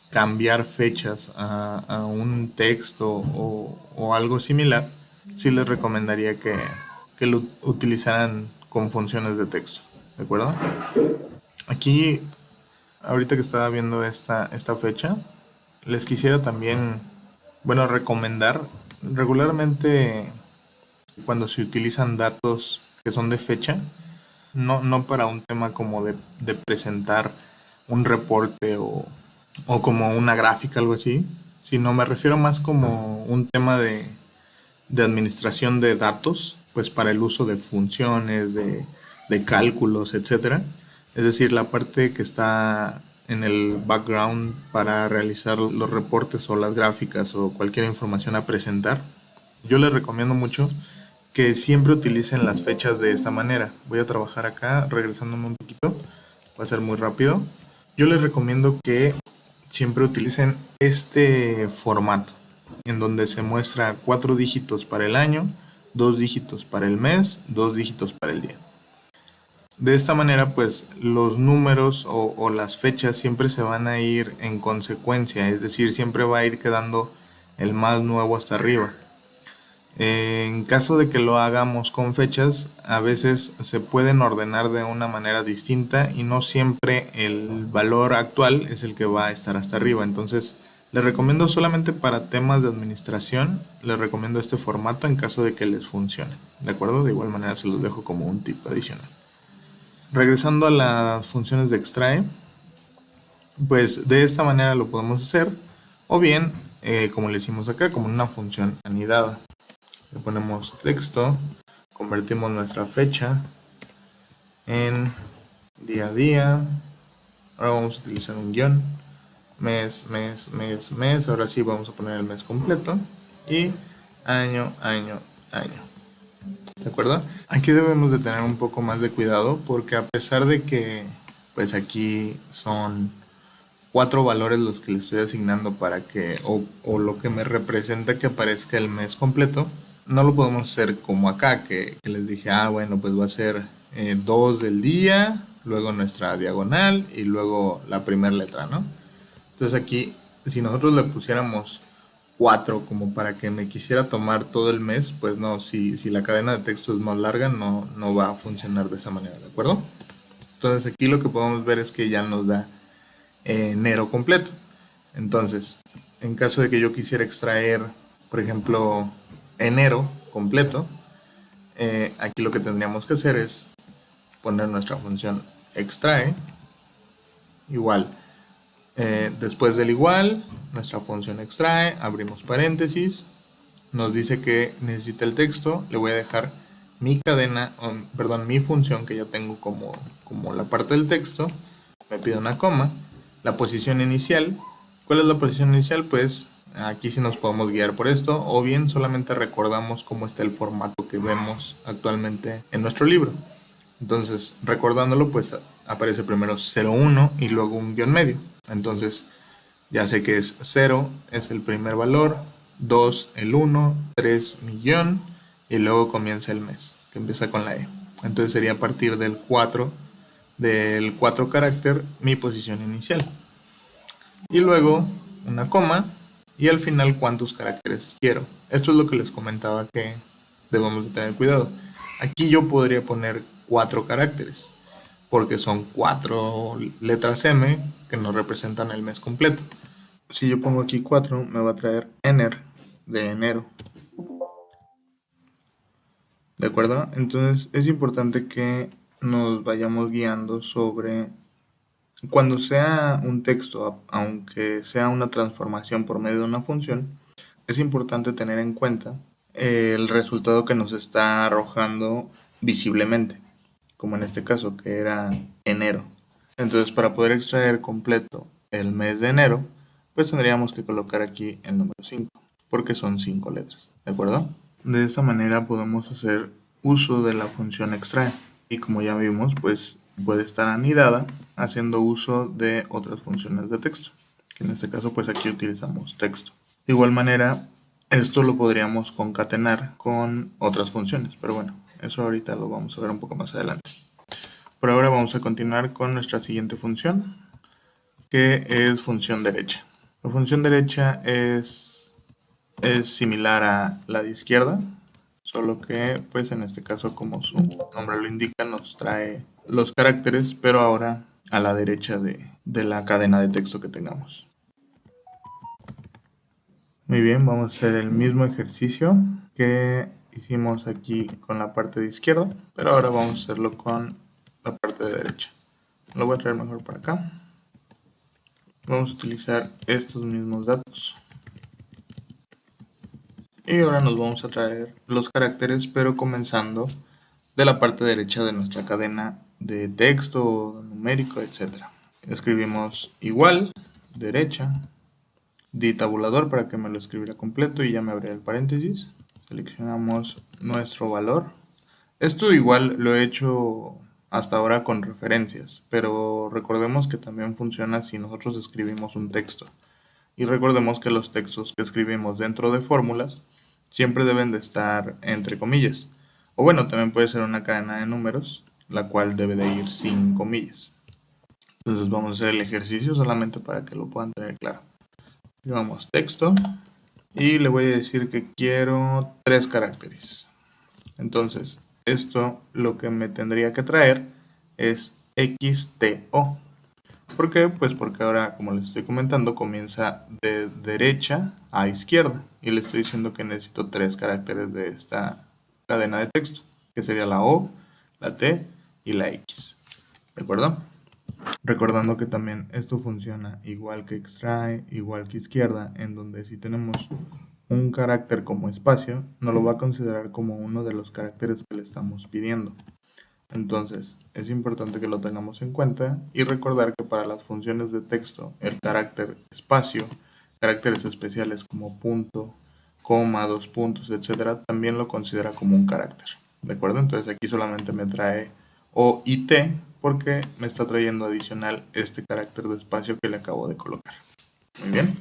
[SPEAKER 1] cambiar fechas a un texto o algo similar, sí les recomendaría que lo utilizaran con funciones de texto. ¿De acuerdo? Aquí, ahorita que estaba viendo esta fecha, les quisiera también, bueno, recomendar regularmente cuando se utilizan datos que son de fecha, no para un tema como de presentar un reporte o como una gráfica, algo así, sino me refiero más como un tema de administración de datos, pues para el uso de funciones, de cálculos, etcétera. Es decir, la parte que está en el background para realizar los reportes o las gráficas o cualquier información a presentar. Yo les recomiendo mucho que siempre utilicen las fechas de esta manera. Voy a trabajar acá, regresándome un poquito, va a ser muy rápido. Yo les recomiendo que siempre utilicen este formato, en donde se muestra 4 dígitos para el año, 2 dígitos para el mes, 2 dígitos para el día. De esta manera, pues los números o las fechas siempre se van a ir en consecuencia, es decir, siempre va a ir quedando el más nuevo hasta arriba. En caso de que lo hagamos con fechas, a veces se pueden ordenar de una manera distinta y no siempre el valor actual es el que va a estar hasta arriba. Entonces, les recomiendo solamente para temas de administración, les recomiendo este formato en caso de que les funcione. ¿De acuerdo? De igual manera se los dejo como un tip adicional. Regresando a las funciones de extrae, pues de esta manera lo podemos hacer, o bien, como le hicimos acá, como una función anidada. Le ponemos texto, convertimos nuestra fecha en día a día. Ahora vamos a utilizar un guión. Mes, mes, mes, mes. Ahora sí vamos a poner el mes completo. Y año, año, año. ¿De acuerdo? Aquí debemos de tener un poco más de cuidado porque a pesar de que pues aquí son 4 valores los que le estoy asignando para que, o lo que me representa que aparezca el mes completo, no lo podemos hacer como acá, que les dije, bueno, pues va a ser 2 del día, luego nuestra diagonal y luego la primera letra, ¿no? Entonces aquí, si nosotros le pusiéramos 4 como para que me quisiera tomar todo el mes, pues no, si la cadena de texto es más larga, no va a funcionar de esa manera, ¿de acuerdo? Entonces aquí lo que podemos ver es que ya nos da enero completo. Entonces, en caso de que yo quisiera extraer, por ejemplo, enero completo, aquí lo que tendríamos que hacer es poner nuestra función extrae, igual, después del igual, nuestra función extrae, abrimos paréntesis, nos dice que necesita el texto, le voy a dejar mi cadena, perdón, mi función que ya tengo como la parte del texto, me pide una coma, la posición inicial. ¿Cuál es la posición inicial? Pues aquí sí nos podemos guiar por esto, o bien solamente recordamos cómo está el formato que vemos actualmente en nuestro libro. Entonces, recordándolo, pues aparece primero 01 y luego un guión medio. Entonces, ya sé que es 0 es el primer valor, 2 el 1, 3 mi guión y luego comienza el mes, que empieza con la E. Entonces sería a partir del 4 carácter mi posición inicial. Y luego una coma y al final cuántos caracteres quiero. Esto es lo que les comentaba que debemos de tener cuidado. Aquí yo podría poner 4 caracteres porque son 4 letras M que nos representan el mes completo. Si yo pongo aquí 4 me va a traer ener de enero. ¿De acuerdo? Entonces es importante que nos vayamos guiando sobre cuando sea un texto, aunque sea una transformación por medio de una función, es importante tener en cuenta el resultado que nos está arrojando visiblemente, como en este caso que era enero. Entonces para poder extraer completo el mes de enero, pues tendríamos que colocar aquí el número 5, porque son 5 letras, ¿de acuerdo? De esta manera podemos hacer uso de la función extrae y como ya vimos, pues puede estar anidada haciendo uso de otras funciones de texto, que en este caso pues aquí utilizamos texto. De igual manera, esto lo podríamos concatenar con otras funciones, pero bueno, eso ahorita lo vamos a ver un poco más adelante. Por ahora vamos a continuar con nuestra siguiente función, que es función derecha. La función derecha es similar a la de izquierda, solo que pues en este caso, como su nombre lo indica, nos trae los caracteres, pero ahora a la derecha de la cadena de texto que tengamos. Muy bien, vamos a hacer el mismo ejercicio que hicimos aquí con la parte de izquierda, pero ahora vamos a hacerlo con la parte de derecha. Lo voy a traer mejor para acá. Vamos a utilizar estos mismos datos. Y ahora nos vamos a traer los caracteres, pero comenzando de la parte derecha de nuestra cadena de texto, numérico, etc. Escribimos igual, derecha, di tabulador para que me lo escribiera completo y ya me abrirá el paréntesis. Seleccionamos nuestro valor. Esto igual lo he hecho hasta ahora con referencias, pero recordemos que también funciona si nosotros escribimos un texto. Y recordemos que los textos que escribimos dentro de fórmulas siempre deben de estar entre comillas. O bueno, también puede ser una cadena de números, la cual debe de ir sin comillas. Entonces vamos a hacer el ejercicio solamente para que lo puedan tener claro. Llevamos texto y le voy a decir que quiero 3 caracteres. Entonces, esto lo que me tendría que traer es XTO. ¿Por qué? Pues porque ahora, como les estoy comentando, comienza de derecha a izquierda. Y le estoy diciendo que necesito 3 caracteres de esta cadena de texto, que sería la O, la T y la X. ¿De acuerdo? Recordando que también esto funciona igual que extrae, igual que izquierda, en donde si tenemos un carácter como espacio, nos lo va a considerar como uno de los caracteres que le estamos pidiendo. Entonces, es importante que lo tengamos en cuenta y recordar que para las funciones de texto, el carácter espacio, caracteres especiales como punto, coma, dos puntos, etcétera, también lo considera como un carácter. ¿De acuerdo? Entonces aquí solamente me trae O y T porque me está trayendo adicional este carácter de espacio que le acabo de colocar. Muy bien.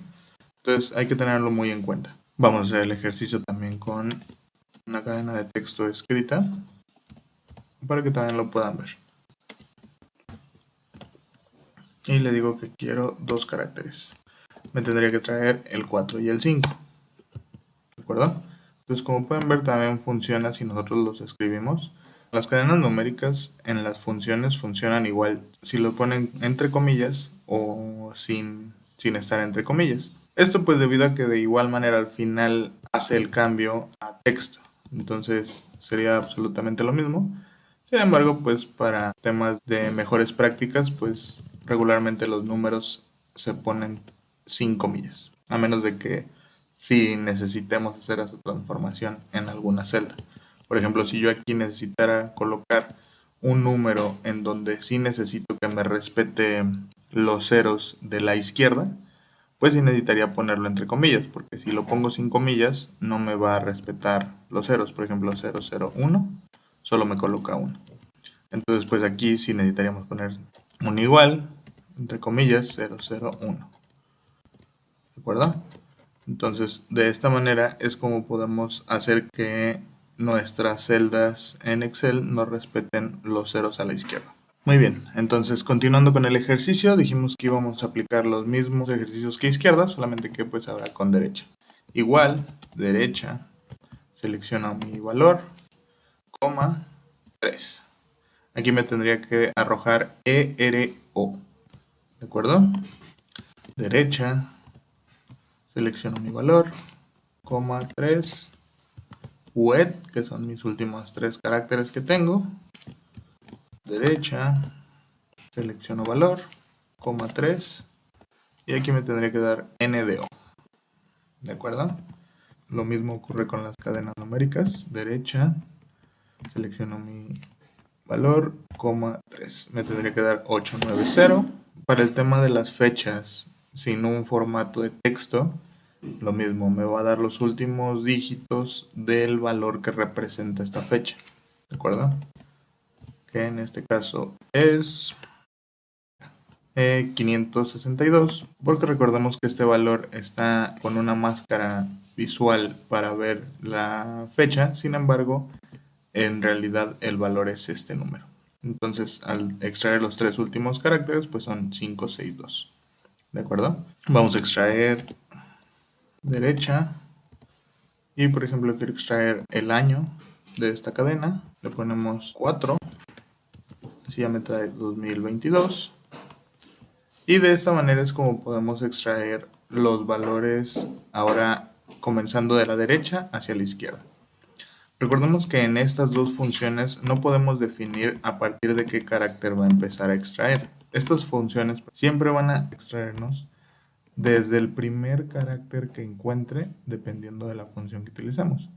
[SPEAKER 1] Entonces hay que tenerlo muy en cuenta. Vamos a hacer el ejercicio también con una cadena de texto escrita para que también lo puedan ver. Y le digo que quiero dos caracteres. Me tendría que traer el 4 y el 5. ¿De acuerdo? Entonces, como pueden ver, también funciona si nosotros los escribimos. Las cadenas numéricas en las funciones funcionan igual si lo ponen entre comillas o sin estar entre comillas. Esto pues debido a que de igual manera al final hace el cambio a texto. Entonces sería absolutamente lo mismo. Sin embargo, pues para temas de mejores prácticas, pues regularmente los números se ponen sin comillas. A menos de que si necesitemos hacer esa transformación en alguna celda. Por ejemplo, si yo aquí necesitara colocar un número en donde sí necesito que me respete los ceros de la izquierda, pues sí necesitaría ponerlo entre comillas, porque si lo pongo sin comillas no me va a respetar los ceros. Por ejemplo, 001 solo me coloca 1. Entonces pues aquí sí necesitaríamos poner un igual, entre comillas, 001. ¿De acuerdo? Entonces, de esta manera es como podemos hacer que nuestras celdas en Excel nos respeten los ceros a la izquierda. Muy bien, entonces continuando con el ejercicio, dijimos que íbamos a aplicar los mismos ejercicios que izquierda, solamente que pues ahora con derecha. Igual, derecha, selecciono mi valor, coma, 3. Aquí me tendría que arrojar ERO, ¿de acuerdo? Derecha, selecciono mi valor, coma 3, wet, que son mis últimos 3 caracteres que tengo, derecha, selecciono valor, coma 3, y aquí me tendría que dar NDO, ¿de acuerdo? Lo mismo ocurre con las cadenas numéricas, derecha, selecciono mi valor, coma 3, me tendría que dar 890. Para el tema de las fechas, sin un formato de texto, lo mismo, me va a dar los últimos dígitos del valor que representa esta fecha, ¿de acuerdo? Que en este caso es 562, porque recordemos que este valor está con una máscara visual para ver la fecha, sin embargo, en realidad el valor es este número. Entonces, al extraer los 3 últimos caracteres, pues son 562. ¿De acuerdo? Vamos a extraer derecha. Y por ejemplo, quiero extraer el año de esta cadena. Le ponemos 4. Así ya me trae 2022. Y de esta manera es como podemos extraer los valores ahora comenzando de la derecha hacia la izquierda. Recordemos que en estas dos funciones no podemos definir a partir de qué carácter va a empezar a extraer. Estas funciones siempre van a extraernos desde el primer carácter que encuentre dependiendo de la función que utilicemos.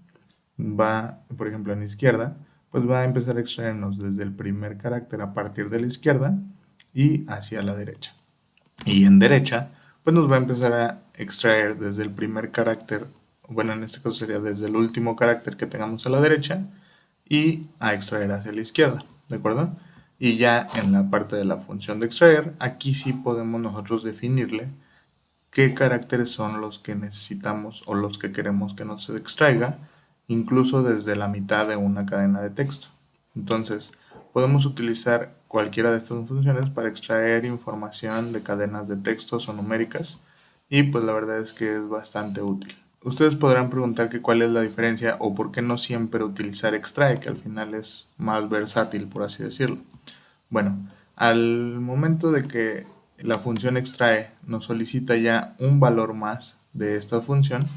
[SPEAKER 1] Va, por ejemplo, en izquierda, pues va a empezar a extraernos desde el primer carácter a partir de la izquierda y hacia la derecha. Y en derecha, pues nos va a empezar a extraer desde el primer carácter, bueno, en este caso sería desde el último carácter que tengamos a la derecha y a extraer hacia la izquierda, ¿de acuerdo? Y ya en la parte de la función de extraer, aquí sí podemos nosotros definirle qué caracteres son los que necesitamos o los que queremos que nos extraiga, incluso desde la mitad de una cadena de texto. Entonces, podemos utilizar cualquiera de estas funciones para extraer información de cadenas de textos o numéricas y pues la verdad es que es bastante útil. Ustedes podrán preguntar que cuál es la diferencia o por qué no siempre utilizar extrae, que al final es más versátil, por así decirlo. Bueno, al momento de que la función extrae nos solicita ya un valor más de esta función,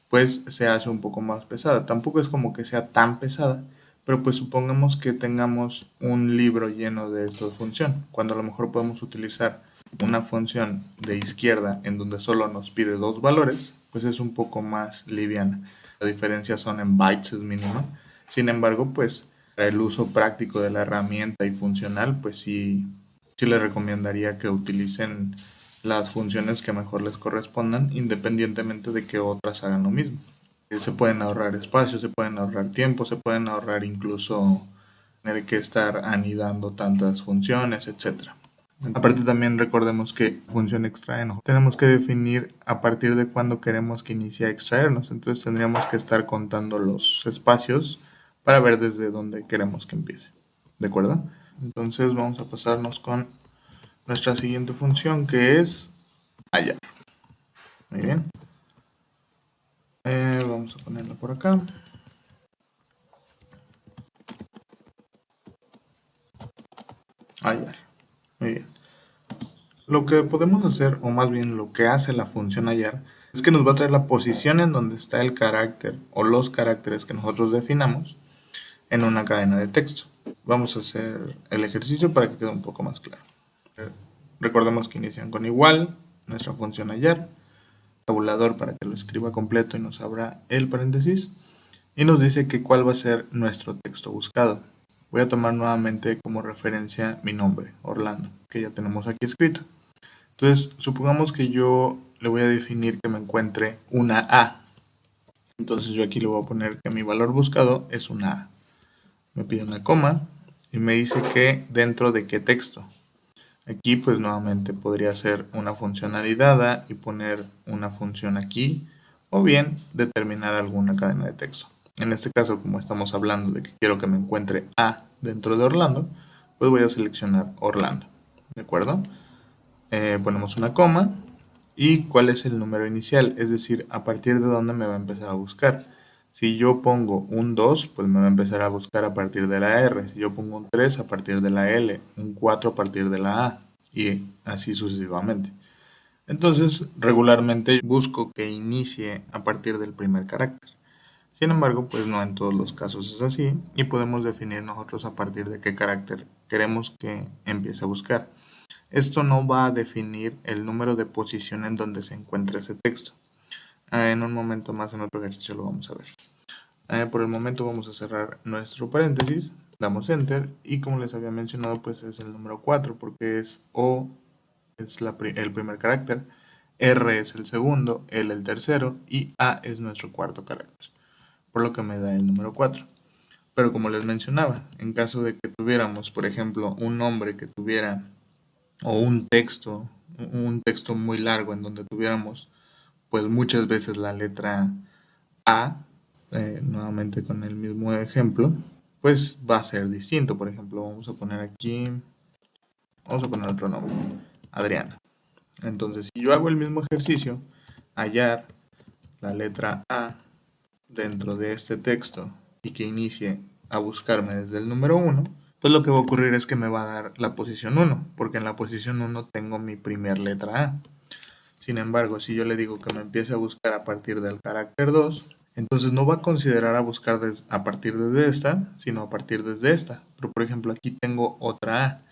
[SPEAKER 1] pues se hace un poco más pesada. Tampoco es como que sea tan pesada, pero pues supongamos que tengamos un libro lleno de esta función, cuando a lo mejor podemos utilizar una función de izquierda en donde solo nos pide dos valores, pues es un poco más liviana. La diferencia son en bytes, es mínima. Sin embargo, pues para el uso práctico de la herramienta y funcional, pues sí les recomendaría que utilicen las funciones que mejor les correspondan, independientemente de que otras hagan lo mismo. Se pueden ahorrar espacio, se pueden ahorrar tiempo, se pueden ahorrar incluso tener que estar anidando tantas funciones, etcétera. Aparte también recordemos que función extraernos. Tenemos que definir a partir de cuándo queremos que inicie a extraernos. Entonces tendríamos que estar contando los espacios para ver desde dónde queremos que empiece. ¿De acuerdo? Entonces vamos a pasarnos con nuestra siguiente función, que es hallar. Muy bien. Vamos a ponerla por acá. Hallar. Muy bien. Lo que podemos hacer, o más bien lo que hace la función hallar, es que nos va a traer la posición en donde está el carácter o los caracteres que nosotros definamos en una cadena de texto. Vamos a hacer el ejercicio para que quede un poco más claro. Recordemos que inician con igual, nuestra función hallar, tabulador para que lo escriba completo y nos abra el paréntesis, y nos dice que cuál va a ser nuestro texto buscado. Voy a tomar nuevamente como referencia mi nombre, Orlando, que ya tenemos aquí escrito. Entonces, supongamos que yo le voy a definir que me encuentre una A. Entonces yo aquí le voy a poner que mi valor buscado es una A. Me pide una coma y me dice que dentro de qué texto. Aquí pues nuevamente podría ser una función anidada y poner una función aquí, o bien determinar alguna cadena de texto. En este caso, como estamos hablando de que quiero que me encuentre A dentro de Orlando, pues voy a seleccionar Orlando. ¿De acuerdo? Ponemos una coma y cuál es el número inicial, es decir, a partir de dónde me va a empezar a buscar. Si yo pongo un 2, pues me va a empezar a buscar a partir de la R. Si yo pongo un 3, a partir de la L. Un 4 a partir de la A. Y así sucesivamente. Entonces, regularmente busco que inicie a partir del primer carácter. Sin embargo, pues no en todos los casos es así. Y podemos definir nosotros a partir de qué carácter queremos que empiece a buscar. Esto no va a definir el número de posición en donde se encuentra ese texto. En un momento más en otro ejercicio lo vamos a ver. Por el momento vamos a cerrar nuestro paréntesis, damos enter y como les había mencionado pues es el número 4 porque es O es el primer carácter, R es el segundo, L el tercero y A es nuestro cuarto carácter, por lo que me da el número 4. Pero como les mencionaba, en caso de que tuviéramos por ejemplo un nombre que tuviera o un texto muy largo en donde tuviéramos pues muchas veces la letra A, nuevamente con el mismo ejemplo, pues va a ser distinto. Por ejemplo, vamos a poner otro nombre, Adriana. Entonces, si yo hago el mismo ejercicio, hallar la letra A dentro de este texto y que inicie a buscarme desde el número 1, pues lo que va a ocurrir es que me va a dar la posición 1, porque en la posición 1 tengo mi primer letra A. Sin embargo, si yo le digo que me empiece a buscar a partir del carácter 2, entonces no va a considerar a buscar a partir de esta, sino a partir de esta. Pero por ejemplo, aquí tengo otra A,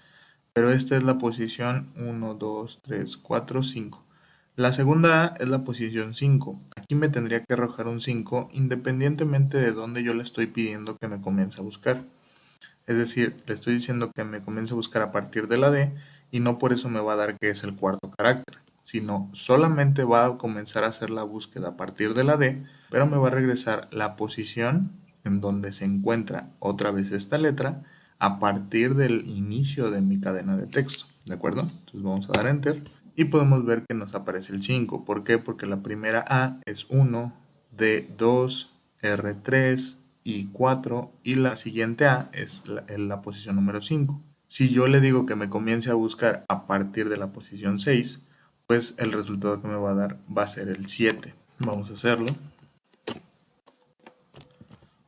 [SPEAKER 1] pero esta es la posición 1, 2, 3, 4, 5. La segunda A es la posición 5. Aquí me tendría que arrojar un 5 independientemente de dónde yo le estoy pidiendo que me comience a buscar. Es decir, le estoy diciendo que me comience a buscar a partir de la D y no por eso me va a dar que es el cuarto carácter, sino solamente va a comenzar a hacer la búsqueda a partir de la D, pero me va a regresar la posición en donde se encuentra otra vez esta letra a partir del inicio de mi cadena de texto. ¿De acuerdo? Entonces vamos a dar enter y podemos ver que nos aparece el 5. ¿Por qué? Porque la primera A es 1, D 2, R 3 y 4 y la siguiente A es la posición número 5. Si yo le digo que me comience a buscar a partir de la posición 6, pues el resultado que me va a dar va a ser el 7. Vamos a hacerlo.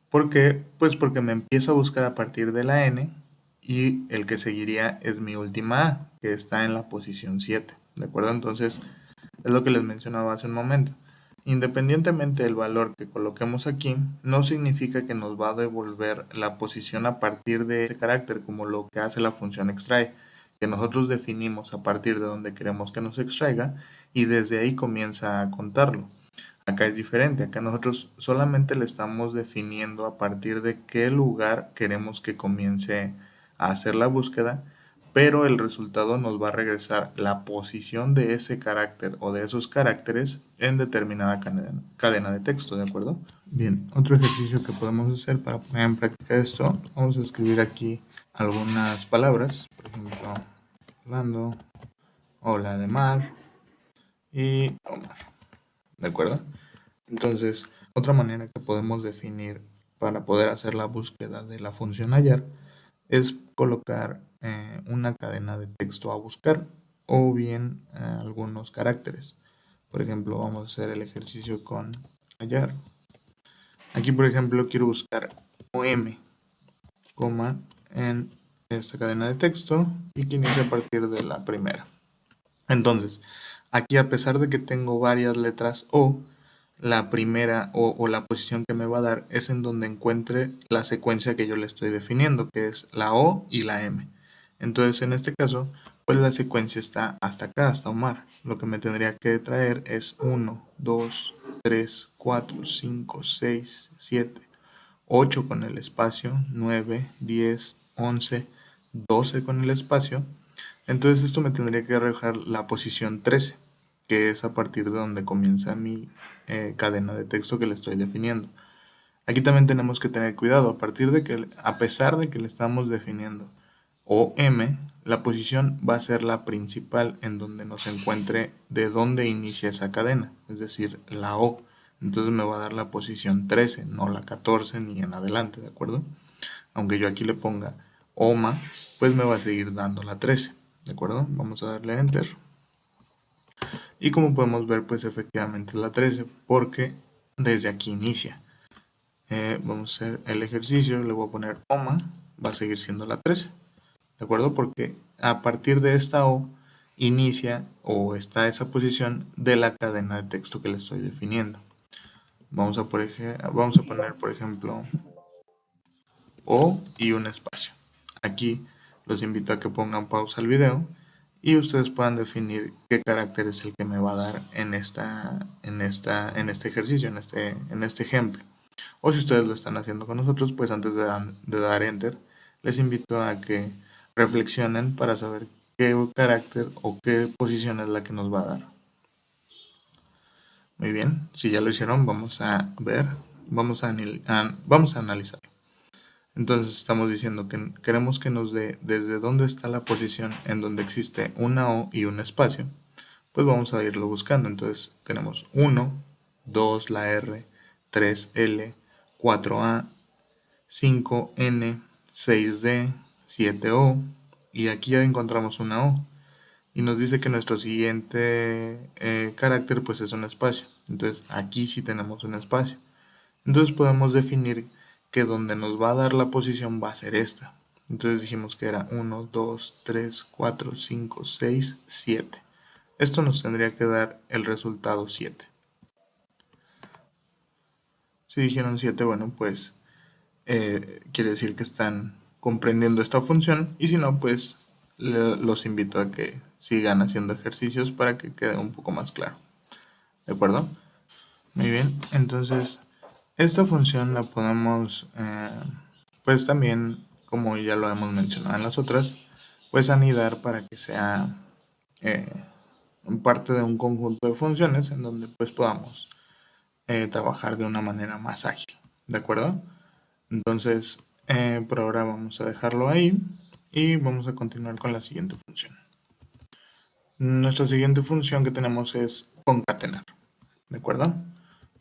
[SPEAKER 1] ¿Por qué? Pues porque me empieza a buscar a partir de la N y el que seguiría es mi última A, que está en la posición 7. ¿De acuerdo? Entonces, es lo que les mencionaba hace un momento. Independientemente del valor que coloquemos aquí, no significa que nos va a devolver la posición a partir de ese carácter, como lo que hace la función extrae, que nosotros definimos a partir de donde queremos que nos extraiga y desde ahí comienza a contarlo. Acá es diferente, acá nosotros solamente le estamos definiendo a partir de qué lugar queremos que comience a hacer la búsqueda, pero el resultado nos va a regresar la posición de ese carácter o de esos caracteres en determinada cadena de texto, ¿de acuerdo? Bien, otro ejercicio que podemos hacer para poner en práctica esto, vamos a escribir aquí algunas palabras, por ejemplo, Orlando, hola de mar y Omar, ¿de acuerdo? Entonces, otra manera que podemos definir para poder hacer la búsqueda de la función hallar es colocar una cadena de texto a buscar o bien algunos caracteres. Por ejemplo, vamos a hacer el ejercicio con hallar. Aquí, por ejemplo, quiero buscar OM, coma, en esta cadena de texto y que inicia a partir de la primera. Entonces, aquí a pesar de que tengo varias letras O, la primera o la posición que me va a dar es en donde encuentre la secuencia que yo le estoy definiendo, que es la O y la M. Entonces, en este caso, pues la secuencia está hasta acá, hasta Omar. Lo que me tendría que traer es 1, 2, 3, 4, 5, 6, 7, 8 con el espacio, 9, 10, 11, 12 con el espacio. Entonces esto me tendría que arrojar la posición 13, que es a partir de donde comienza mi cadena de texto que le estoy definiendo. Aquí también tenemos que tener cuidado, a pesar de que le estamos definiendo OM, la posición va a ser la principal en donde nos encuentre de dónde inicia esa cadena, es decir, la O. Entonces me va a dar la posición 13, no la 14 ni en adelante, ¿de acuerdo? Aunque yo aquí le ponga OMA, pues me va a seguir dando la 13, ¿de acuerdo? Vamos a darle Enter. Y como podemos ver, pues efectivamente es la 13, porque desde aquí inicia. Vamos a hacer el ejercicio, le voy a poner OMA, va a seguir siendo la 13, ¿de acuerdo? Porque a partir de esta O inicia o está esa posición de la cadena de texto que le estoy definiendo. Vamos a poner, por ejemplo, O y un espacio. Aquí los invito a que pongan pausa al video y ustedes puedan definir qué carácter es el que me va a dar en este ejercicio, en este ejemplo. O si ustedes lo están haciendo con nosotros, pues antes de dar Enter, les invito a que reflexionen para saber qué carácter o qué posición es la que nos va a dar. Muy bien, si ya lo hicieron, vamos a ver, vamos a analizar. Entonces estamos diciendo que queremos que nos dé desde dónde está la posición en donde existe una O y un espacio. Pues vamos a irlo buscando. Entonces tenemos 1, 2 la R, 3 L, 4A, 5N, 6D, 7O y aquí ya encontramos una O. Y nos dice que nuestro siguiente carácter pues es un espacio. Entonces aquí sí tenemos un espacio. Entonces podemos definir que donde nos va a dar la posición va a ser esta. Entonces dijimos que era 1, 2, 3, 4, 5, 6, 7. Esto nos tendría que dar el resultado 7. Si dijeron 7, bueno, pues quiere decir que están comprendiendo esta función y si no, pues los invito a que sigan haciendo ejercicios para que quede un poco más claro. ¿De acuerdo? Muy bien, entonces esta función la podemos, pues también, como ya lo hemos mencionado en las otras, pues anidar para que sea eh, parte de un conjunto de funciones en donde pues podamos trabajar de una manera más ágil, ¿de acuerdo? Entonces, por ahora vamos a dejarlo ahí y vamos a continuar con la siguiente función. Nuestra siguiente función que tenemos es concatenar, ¿de acuerdo?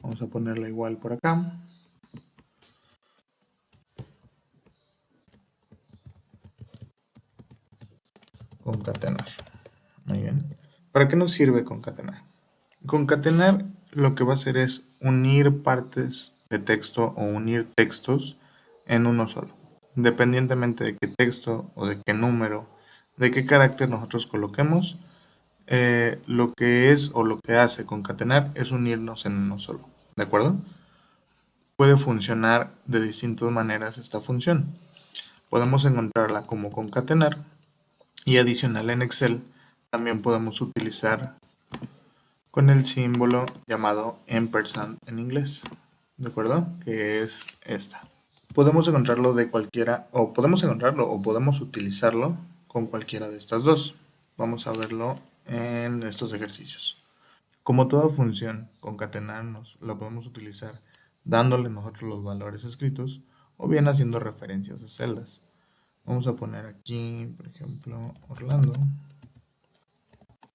[SPEAKER 1] Vamos a ponerla igual por acá. Concatenar. Muy bien. ¿Para qué nos sirve concatenar? Concatenar lo que va a hacer es unir partes de texto o unir textos en uno solo. Independientemente de qué texto o de qué número, de qué carácter nosotros coloquemos, lo que es o lo que hace concatenar es unirnos en uno solo. ¿De acuerdo? Puede funcionar de distintas maneras esta función. Podemos encontrarla como concatenar Y adicional en Excel, también podemos utilizar con el símbolo llamado ampersand en inglés, ¿de acuerdo? Que es esta. Podemos encontrarlo de cualquiera, o podemos encontrarlo o podemos utilizarlo con cualquiera de estas dos. Vamos a verlo en estos ejercicios. Como toda función, concatenarnos la podemos utilizar dándole nosotros los valores escritos o bien haciendo referencias a celdas. Vamos a poner aquí, por ejemplo, Orlando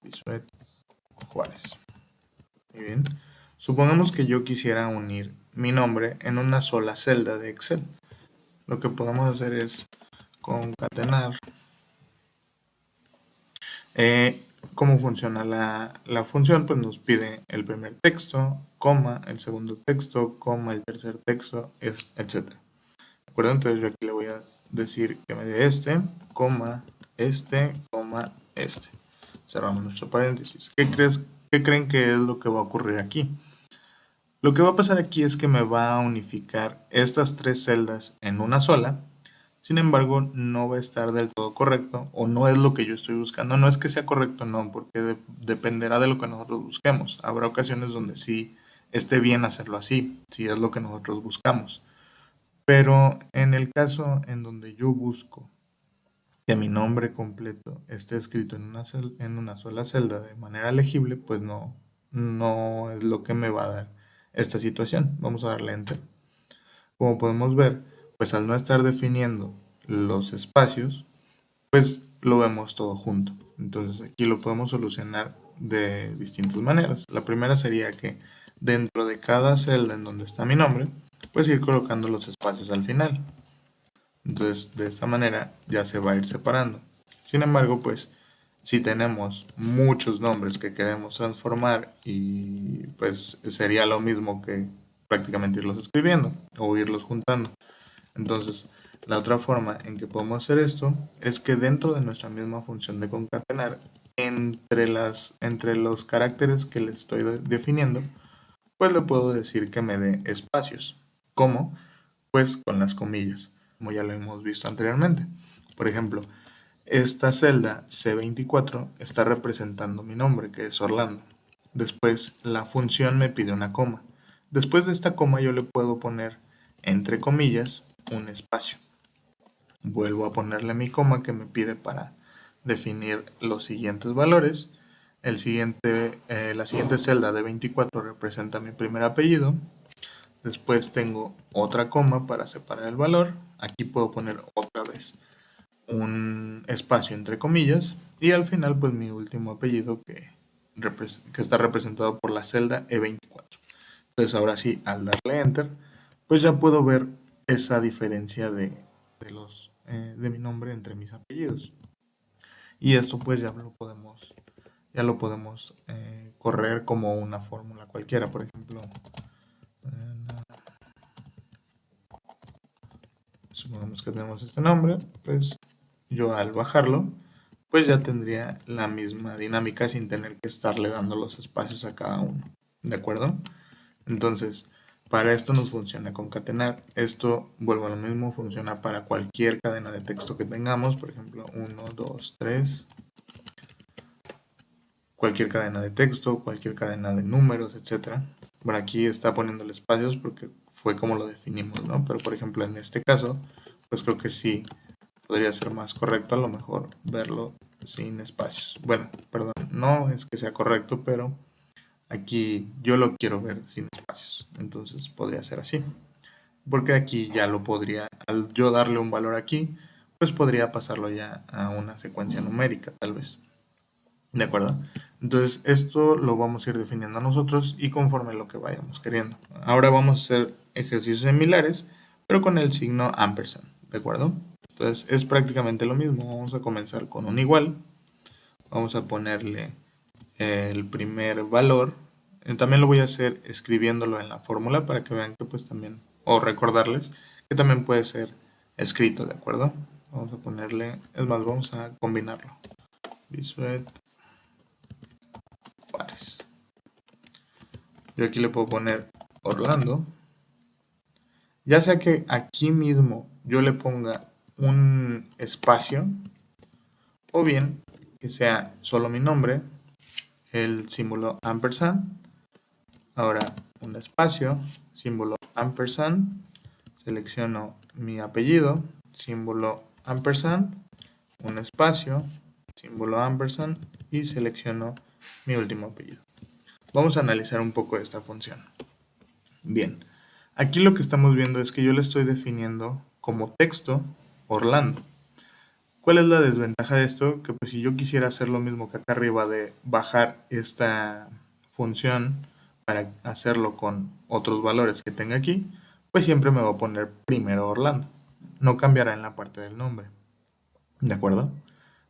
[SPEAKER 1] Bisuet Juárez. Muy bien. Supongamos que yo quisiera unir mi nombre en una sola celda de Excel. Lo que podemos hacer es concatenar. ¿Cómo funciona la función? Pues nos pide el primer texto, coma, el segundo texto, coma, el tercer texto, etc. ¿De acuerdo? Entonces yo aquí le voy a decir que me dé este, coma, coma, este. Cerramos nuestro paréntesis. ¿Qué creen que es lo que va a ocurrir aquí? Lo que va a pasar aquí es que me va a unificar estas tres celdas en una sola. Sin embargo, no va a estar del todo correcto o no es lo que yo estoy buscando. No es que sea correcto, no, porque dependerá de lo que nosotros busquemos. Habrá ocasiones donde sí esté bien hacerlo así, si es lo que nosotros buscamos. Pero en el caso en donde yo busco que mi nombre completo esté escrito en una sola celda de manera legible, pues no es lo que me va a dar esta situación. Vamos a darle enter. Como podemos ver, pues al no estar definiendo los espacios, pues lo vemos todo junto. Entonces aquí lo podemos solucionar de distintas maneras. La primera sería que dentro de cada celda en donde está mi nombre, pues ir colocando los espacios al final. Entonces de esta manera ya se va a ir separando. Sin embargo, pues si tenemos muchos nombres que queremos transformar y pues sería lo mismo que prácticamente irlos escribiendo o irlos juntando. Entonces, la otra forma en que podemos hacer esto es que dentro de nuestra misma función de concatenar, entre los caracteres que les estoy definiendo, pues le puedo decir que me dé espacios. ¿Cómo? Pues con las comillas, como ya lo hemos visto anteriormente. Por ejemplo, esta celda C24 está representando mi nombre, que es Orlando. Después, la función me pide una coma. Después de esta coma yo le puedo poner, entre comillas, un espacio. Vuelvo a ponerle mi coma que me pide para definir los siguientes valores. La siguiente celda de 24 representa mi primer apellido. Después tengo otra coma para separar el valor. Aquí puedo poner otra vez un espacio entre comillas. Y al final pues mi último apellido que está representado por la celda E24. Entonces ahora sí, al darle enter, pues ya puedo ver esa diferencia de mi nombre entre mis apellidos. Y esto pues ya lo podemos correr como una fórmula cualquiera. Por ejemplo, supongamos que tenemos este nombre, pues yo al bajarlo, pues ya tendría la misma dinámica sin tener que estarle dando los espacios a cada uno. ¿De acuerdo? Entonces, para esto nos funciona concatenar. Esto, vuelvo a lo mismo, funciona para cualquier cadena de texto que tengamos. Por ejemplo, 1, 2, 3. Cualquier cadena de texto, cualquier cadena de números, etc. Bueno, aquí está poniéndole espacios porque fue como lo definimos, ¿no? Pero por ejemplo, en este caso, pues creo que sí podría ser más correcto a lo mejor verlo sin espacios. Bueno, perdón, no es que sea correcto, pero aquí yo lo quiero ver sin espacios. Entonces podría ser así. Porque aquí ya lo podría, al yo darle un valor aquí, pues podría pasarlo ya a una secuencia numérica, tal vez. ¿De acuerdo? Entonces esto lo vamos a ir definiendo nosotros y conforme lo que vayamos queriendo. Ahora vamos a hacer ejercicios similares, pero con el signo ampersand. ¿De acuerdo? Entonces es prácticamente lo mismo. Vamos a comenzar con un igual. Vamos a ponerle el primer valor. También lo voy a hacer escribiéndolo en la fórmula para que vean que pues también, o recordarles que también puede ser escrito, ¿de acuerdo? Vamos a ponerle, es más, vamos a combinarlo. Bisuet Juárez. Yo aquí le puedo poner Orlando. Ya sea que aquí mismo yo le ponga un espacio o bien que sea solo mi nombre, el símbolo ampersand, ahora un espacio, símbolo ampersand, selecciono mi apellido, símbolo ampersand, un espacio, símbolo ampersand y selecciono mi último apellido. Vamos a analizar un poco esta función. Bien, aquí lo que estamos viendo es que yo le estoy definiendo como texto Orlando. ¿Cuál es la desventaja de esto? Que pues si yo quisiera hacer lo mismo que acá arriba de bajar esta función para hacerlo con otros valores que tenga aquí, pues siempre me va a poner primero Orlando. No cambiará en la parte del nombre. ¿De acuerdo?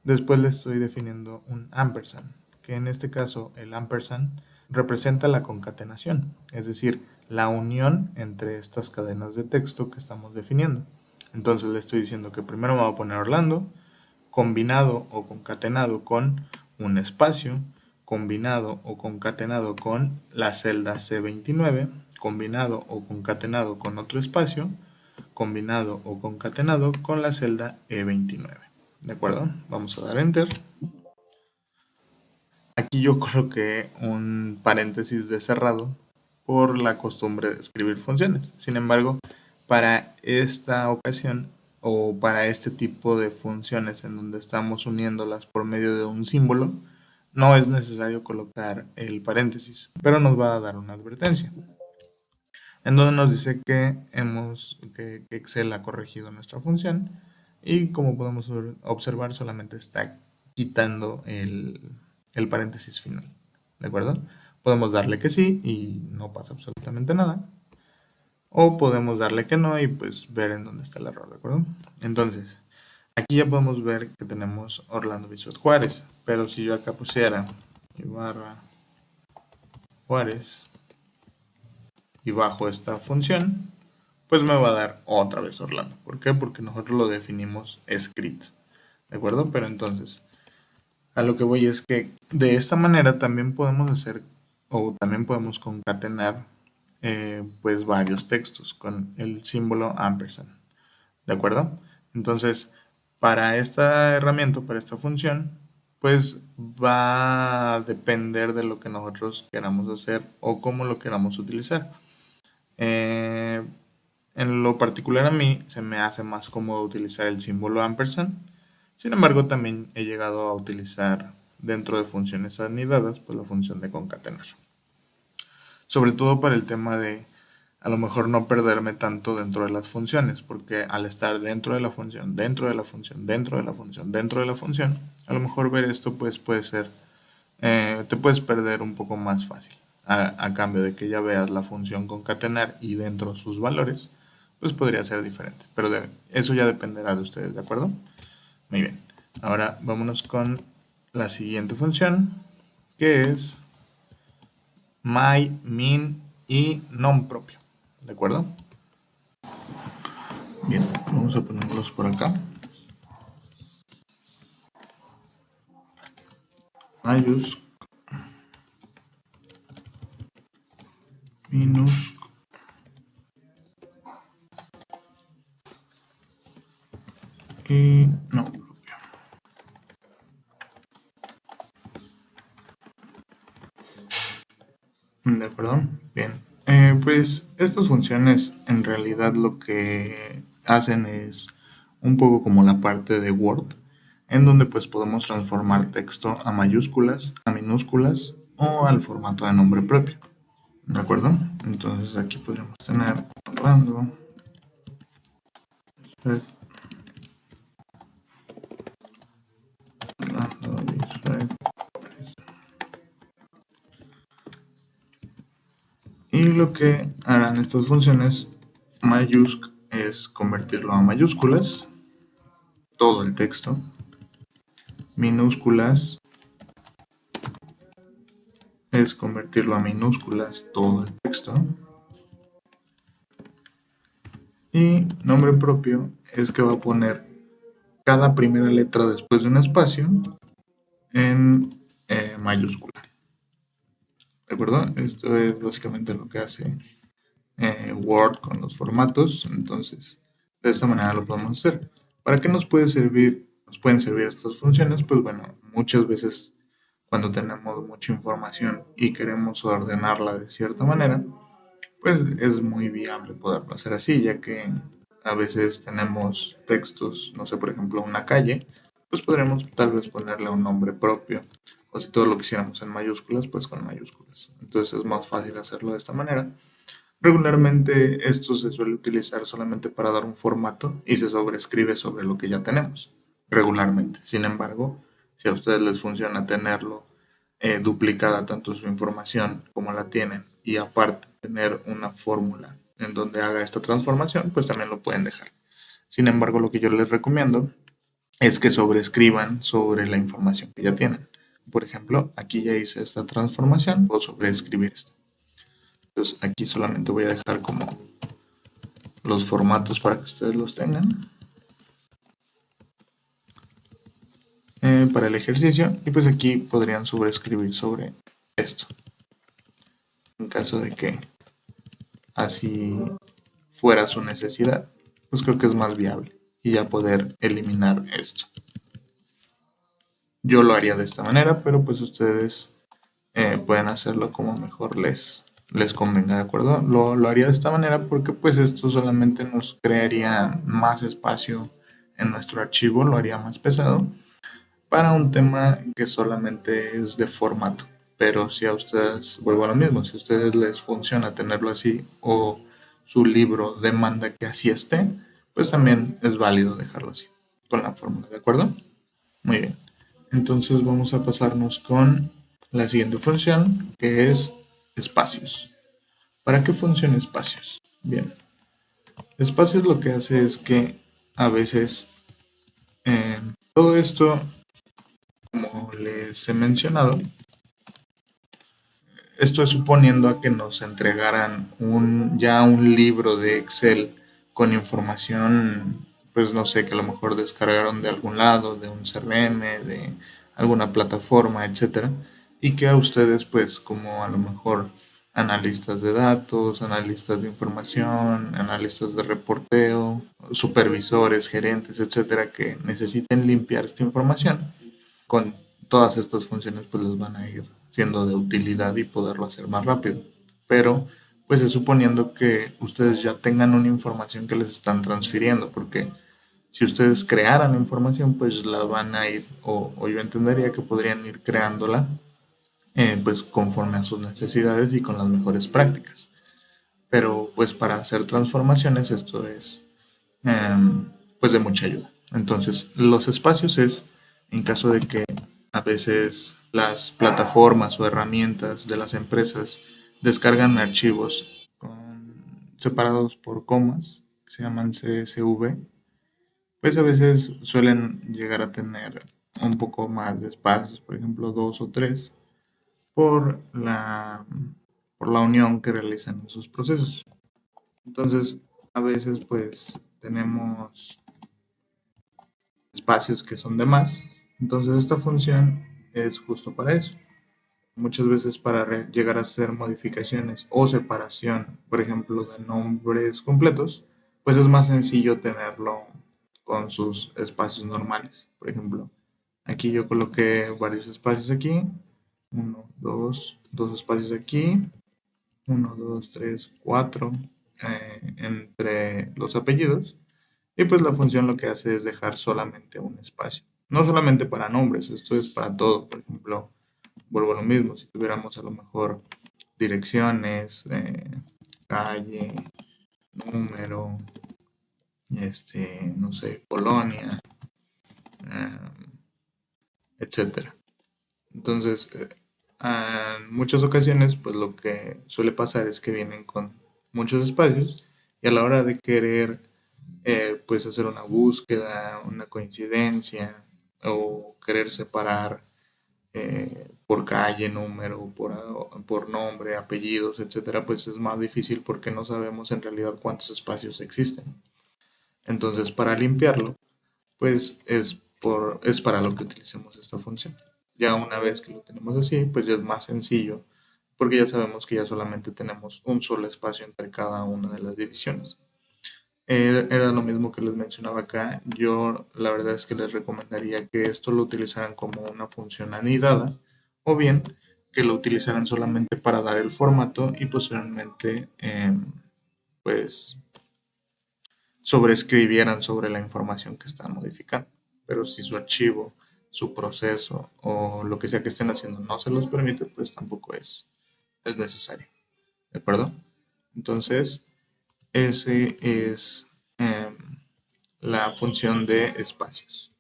[SPEAKER 1] Después le estoy definiendo un ampersand, que en este caso el ampersand representa la concatenación, es decir, la unión entre estas cadenas de texto que estamos definiendo. Entonces le estoy diciendo que primero me va a poner Orlando, combinado o concatenado con un espacio, combinado o concatenado con la celda C29, combinado o concatenado con otro espacio, combinado o concatenado con la celda E29. ¿De acuerdo? Vamos a dar Enter. Aquí yo coloqué un paréntesis de cerrado por la costumbre de escribir funciones. Sin embargo, para esta ocasión o para este tipo de funciones en donde estamos uniéndolas por medio de un símbolo, no es necesario colocar el paréntesis, pero nos va a dar una advertencia en donde nos dice que Excel ha corregido nuestra función y como podemos observar solamente está quitando el paréntesis final, ¿de acuerdo? Podemos darle que sí y no pasa absolutamente nada, o podemos darle que no y pues ver en dónde está el error, ¿de acuerdo? Entonces, aquí ya podemos ver que tenemos Orlando Bisuet Juárez, pero si yo acá pusiera Ibarra Juárez y bajo esta función, pues me va a dar otra vez Orlando. ¿Por qué? Porque nosotros lo definimos escrito, ¿de acuerdo? Pero entonces, a lo que voy es que de esta manera también podemos hacer o también podemos concatenar pues varios textos con el símbolo ampersand, ¿de acuerdo? Entonces, para esta herramienta, para esta función, pues va a depender de lo que nosotros queramos hacer o cómo lo queramos utilizar. En lo particular a mí se me hace más cómodo utilizar el símbolo ampersand. Sin embargo, también he llegado a utilizar dentro de funciones anidadas, pues la función de concatenar. Sobre todo para el tema de a lo mejor no perderme tanto dentro de las funciones, porque al estar dentro de la función, dentro de la función, dentro de la función, dentro de la función, a lo mejor ver esto pues puede ser, te puedes perder un poco más fácil. A cambio de que ya veas la función concatenar y dentro sus valores, pues podría ser diferente. Pero eso ya dependerá de ustedes, ¿de acuerdo? Muy bien. Ahora vámonos con la siguiente función, que es my, min y nom propio. ¿De acuerdo? Bien, vamos a ponerlos por acá. Mayúscula, minúscula y nom propio. ¿De acuerdo? Bien. Pues estas funciones en realidad lo que hacen es un poco como la parte de Word, en donde pues podemos transformar texto a mayúsculas, a minúsculas o al formato de nombre propio. ¿De acuerdo? Entonces aquí podríamos tener Orlando, y lo que harán estas funciones mayúscula es convertirlo a mayúsculas, todo el texto, minúsculas es convertirlo a minúsculas, todo el texto, y nombre propio es que va a poner cada primera letra después de un espacio en mayúscula. ¿De acuerdo? Esto es básicamente lo que hace Word con los formatos. Entonces, de esta manera lo podemos hacer. ¿Para qué nos puede servir nos pueden servir estas funciones, pues bueno, muchas veces cuando tenemos mucha información y queremos ordenarla de cierta manera, pues es muy viable poderlo hacer así, ya que a veces tenemos textos, no sé, por ejemplo, una calle, pues podremos tal vez ponerle un nombre propio, o si todo lo quisiéramos en mayúsculas, pues con mayúsculas. Entonces es más fácil hacerlo de esta manera. Regularmente esto se suele utilizar solamente para dar un formato y se sobrescribe sobre lo que ya tenemos regularmente. Sin embargo, si a ustedes les funciona tenerlo duplicada tanto su información como la tienen y aparte tener una fórmula en donde haga esta transformación, pues también lo pueden dejar. Sin embargo, lo que yo les recomiendo es que sobrescriban sobre la información que ya tienen. Por ejemplo, aquí ya hice esta transformación, puedo sobreescribir esto. Entonces aquí solamente voy a dejar como los formatos para que ustedes los tengan para el ejercicio y pues aquí podrían sobreescribir sobre esto en caso de que así fuera su necesidad, pues creo que es más viable y ya poder eliminar esto. Yo lo haría de esta manera, pero pues ustedes pueden hacerlo como mejor les convenga, ¿de acuerdo? Lo haría de esta manera porque pues esto solamente nos crearía más espacio en nuestro archivo, lo haría más pesado para un tema que solamente es de formato. Pero si a ustedes, vuelvo a lo mismo, si a ustedes les funciona tenerlo así o su libro demanda que así esté, pues también es válido dejarlo así, con la fórmula, ¿de acuerdo? Muy bien. Entonces vamos a pasarnos con la siguiente función, que es espacios. ¿Para qué funciona espacios? Bien, espacios lo que hace es que a veces todo esto, como les he mencionado, esto es suponiendo a que nos entregaran ya un libro de Excel con información, pues no sé, que a lo mejor descargaron de algún lado, de un CRM, de alguna plataforma, etcétera, y que a ustedes, pues como a lo mejor analistas de datos, analistas de información, analistas de reporteo, supervisores, gerentes, etcétera, que necesiten limpiar esta información, con todas estas funciones pues les van a ir siendo de utilidad y poderlo hacer más rápido. Pero pues es suponiendo que ustedes ya tengan una información que les están transfiriendo, porque si ustedes crearan información pues la van a ir, o yo entendería que podrían ir creándola pues conforme a sus necesidades y con las mejores prácticas. Pero pues para hacer transformaciones esto es pues de mucha ayuda. Entonces, los espacios es en caso de que a veces las plataformas o herramientas de las empresas descargan archivos separados por comas, que se llaman CSV, pues a veces suelen llegar a tener un poco más de espacios, por ejemplo, dos o tres, por por la unión que realizan en sus procesos. Entonces, a veces pues tenemos espacios que son de más. Entonces esta función es justo para eso. Muchas veces para llegar a hacer modificaciones o separación, por ejemplo, de nombres completos, pues es más sencillo tenerlo con sus espacios normales. Por ejemplo, aquí yo coloqué varios espacios aquí. Uno, dos espacios aquí. Uno, dos, tres, cuatro entre los apellidos. Y pues la función lo que hace es dejar solamente un espacio. No solamente para nombres, esto es para todo. Por ejemplo, vuelvo a lo mismo, si tuviéramos a lo mejor direcciones, calle, número, no sé, colonia, eh, etcétera. Entonces, en muchas ocasiones, pues lo que suele pasar es que vienen con muchos espacios y a la hora de querer pues hacer una búsqueda, una coincidencia o querer separar por calle, número, por nombre, apellidos, etcétera, pues es más difícil porque no sabemos en realidad cuántos espacios existen. Entonces, para limpiarlo, pues es para lo que utilicemos esta función. Ya una vez que lo tenemos así, pues ya es más sencillo porque ya sabemos que ya solamente tenemos un solo espacio entre cada una de las divisiones. Era lo mismo que les mencionaba acá. Yo la verdad es que les recomendaría que esto lo utilizaran como una función anidada o bien que lo utilizaran solamente para dar el formato y posteriormente pues sobreescribieran sobre la información que están modificando. Pero si su archivo, su proceso o lo que sea que estén haciendo no se los permite, pues tampoco es necesario. ¿De acuerdo? Entonces, ese es la función de espacios.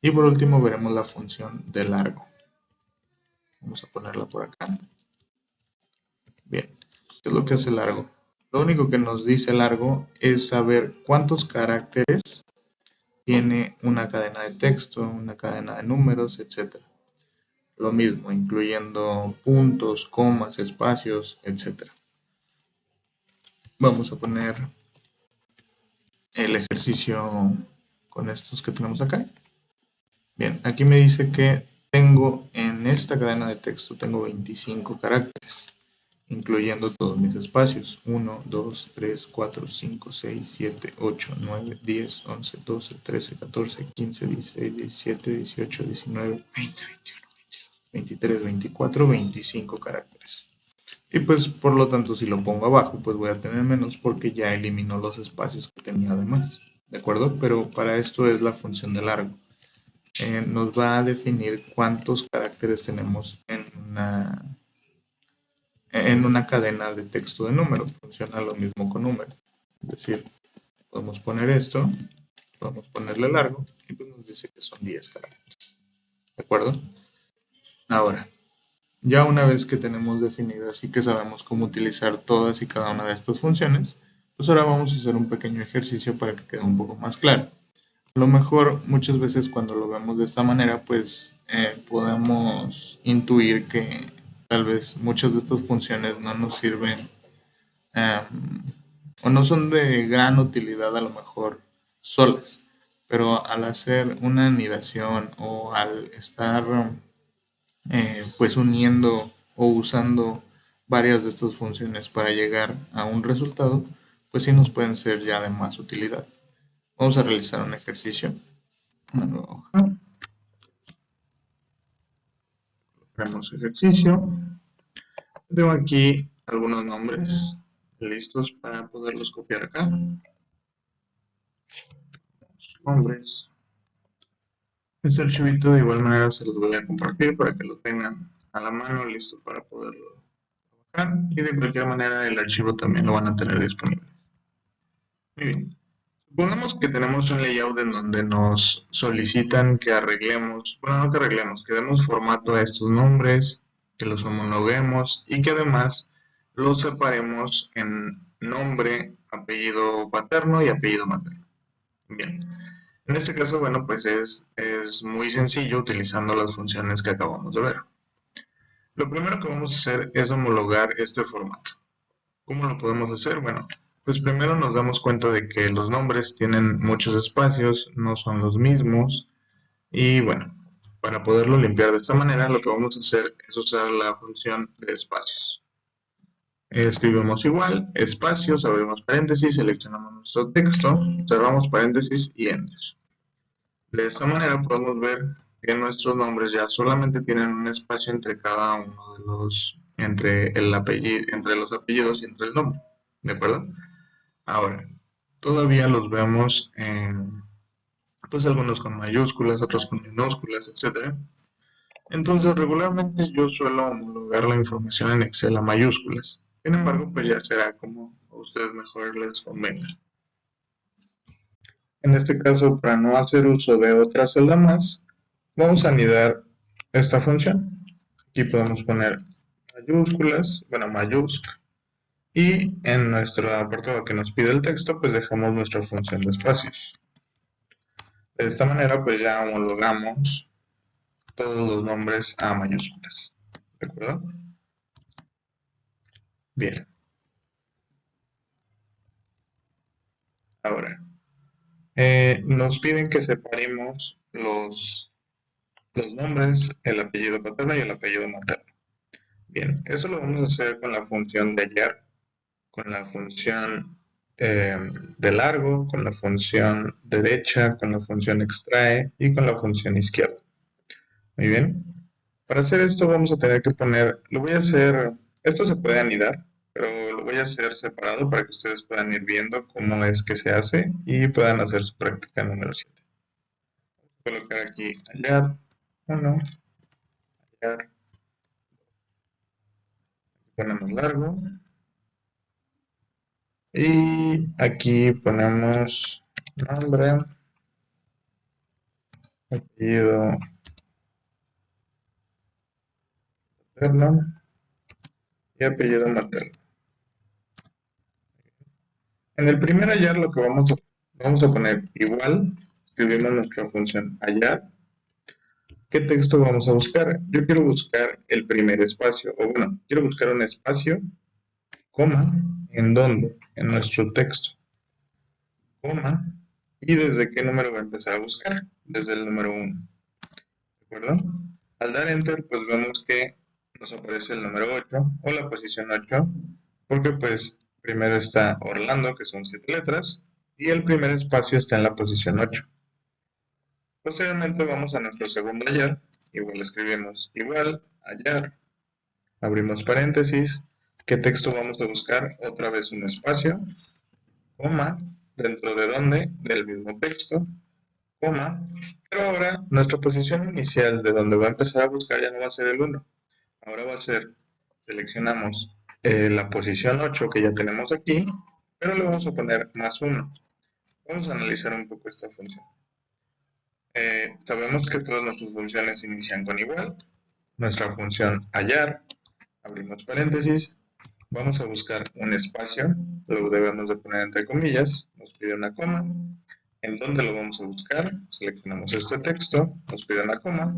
[SPEAKER 1] Y por último veremos la función de largo. Vamos a ponerla por acá. Bien, ¿qué es lo que hace largo? Lo único que nos dice largo es saber cuántos caracteres tiene una cadena de texto, una cadena de números, etcétera. Lo mismo, incluyendo puntos, comas, espacios, etcétera. Vamos a poner el ejercicio con estos que tenemos acá. Bien, aquí me dice que tengo en esta cadena de texto tengo 25 caracteres, incluyendo todos mis espacios. 1, 2, 3, 4, 5, 6, 7, 8, 9, 10, 11, 12, 13, 14, 15, 16, 17, 18, 19, 20, 21, 22, 23, 24, 25 caracteres. Y pues por lo tanto si lo pongo abajo pues voy a tener menos porque ya eliminó los espacios que tenía además. ¿De acuerdo? Pero para esto es la función de largo. Nos va a definir cuántos caracteres tenemos en una cadena de texto de números. Funciona lo mismo con números. Es decir, podemos poner esto, podemos ponerle largo y pues nos dice que son 10 caracteres. ¿De acuerdo? Ahora, ya una vez que tenemos definidas y que sabemos cómo utilizar todas y cada una de estas funciones, pues ahora vamos a hacer un pequeño ejercicio para que quede un poco más claro. A lo mejor muchas veces cuando lo vemos de esta manera, pues podemos intuir que tal vez muchas de estas funciones no nos sirven o no son de gran utilidad a lo mejor solas, pero al hacer una anidación o al estar pues uniendo o usando varias de estas funciones para llegar a un resultado, pues sí nos pueden ser ya de más utilidad. Vamos a realizar un ejercicio. Una nueva hoja. Hacemos ejercicio. Tengo aquí algunos nombres listos para poderlos copiar acá. Nombres. Este archivito de igual manera se los voy a compartir para que lo tengan a la mano listo para poderlo trabajar. Y de cualquier manera el archivo también lo van a tener disponible. Muy bien. Supongamos que tenemos un layout en donde nos solicitan que arreglemos, bueno, no que arreglemos, que demos formato a estos nombres, que los homologuemos y que además los separemos en nombre, apellido paterno y apellido materno. Bien. En este caso, bueno, pues es muy sencillo utilizando las funciones que acabamos de ver. Lo primero que vamos a hacer es homologar este formato. ¿Cómo lo podemos hacer? Bueno, pues primero nos damos cuenta de que los nombres tienen muchos espacios, no son los mismos. Y bueno, para poderlo limpiar de esta manera, lo que vamos a hacer es usar la función de espacios. Escribimos igual, espacios, abrimos paréntesis, seleccionamos nuestro texto, cerramos paréntesis y enter. De esta manera podemos ver que nuestros nombres ya solamente tienen un espacio entre cada uno de los, entre los apellidos y entre el nombre. ¿De acuerdo? Ahora, todavía los vemos en, pues algunos con mayúsculas, otros con minúsculas, etcétera. Entonces, regularmente yo suelo homologar la información en Excel a mayúsculas. Sin embargo, pues ya será como a ustedes mejor les convenga. En este caso, para no hacer uso de otra celda más, vamos a anidar esta función. Aquí podemos poner mayúsculas, bueno, mayúsc. Y en nuestro apartado que nos pide el texto, pues dejamos nuestra función de espacios. De esta manera, pues ya homologamos todos los nombres a mayúsculas. ¿De acuerdo? Bien. Ahora, nos piden que separemos los nombres, el apellido paterno y el apellido materno. Bien, eso lo vamos a hacer con la función de hallar, con la función de largo, con la función derecha, con la función extrae y con la función izquierda. Muy bien. Para hacer esto vamos a tener que poner, lo voy a hacer, esto se puede anidar, pero lo voy a hacer separado para que ustedes puedan ir viendo cómo es que se hace y puedan hacer su práctica número 7. Voy a colocar aquí hallar 1, hallar, ponemos largo y aquí ponemos nombre, apellido paterno y apellido materno. En el primer hallar lo que vamos a poner igual, escribimos nuestra función hallar. ¿Qué texto vamos a buscar? Yo quiero buscar el primer espacio, o bueno, quiero buscar un espacio, coma, ¿en dónde? En nuestro texto, coma, y desde qué número va a empezar a buscar, desde el número 1, ¿de acuerdo? Al dar enter, pues vemos que nos aparece el número 8 o la posición 8, porque pues primero está Orlando, que son 7 letras, y el primer espacio está en la posición 8. Posteriormente vamos a nuestro segundo hallar, igual escribimos igual, hallar, abrimos paréntesis, ¿qué texto vamos a buscar? Otra vez un espacio, coma, ¿dentro de dónde? Del mismo texto, coma, pero ahora nuestra posición inicial de donde va a empezar a buscar ya no va a ser el 1, ahora va a ser, seleccionamos la posición 8 que ya tenemos aquí, pero le vamos a poner más 1. Vamos a analizar un poco esta función. Sabemos que todas nuestras funciones inician con igual. Nuestra función hallar, abrimos paréntesis, vamos a buscar un espacio, lo debemos de poner entre comillas, nos pide una coma. ¿En dónde lo vamos a buscar? Seleccionamos este texto, nos pide una coma,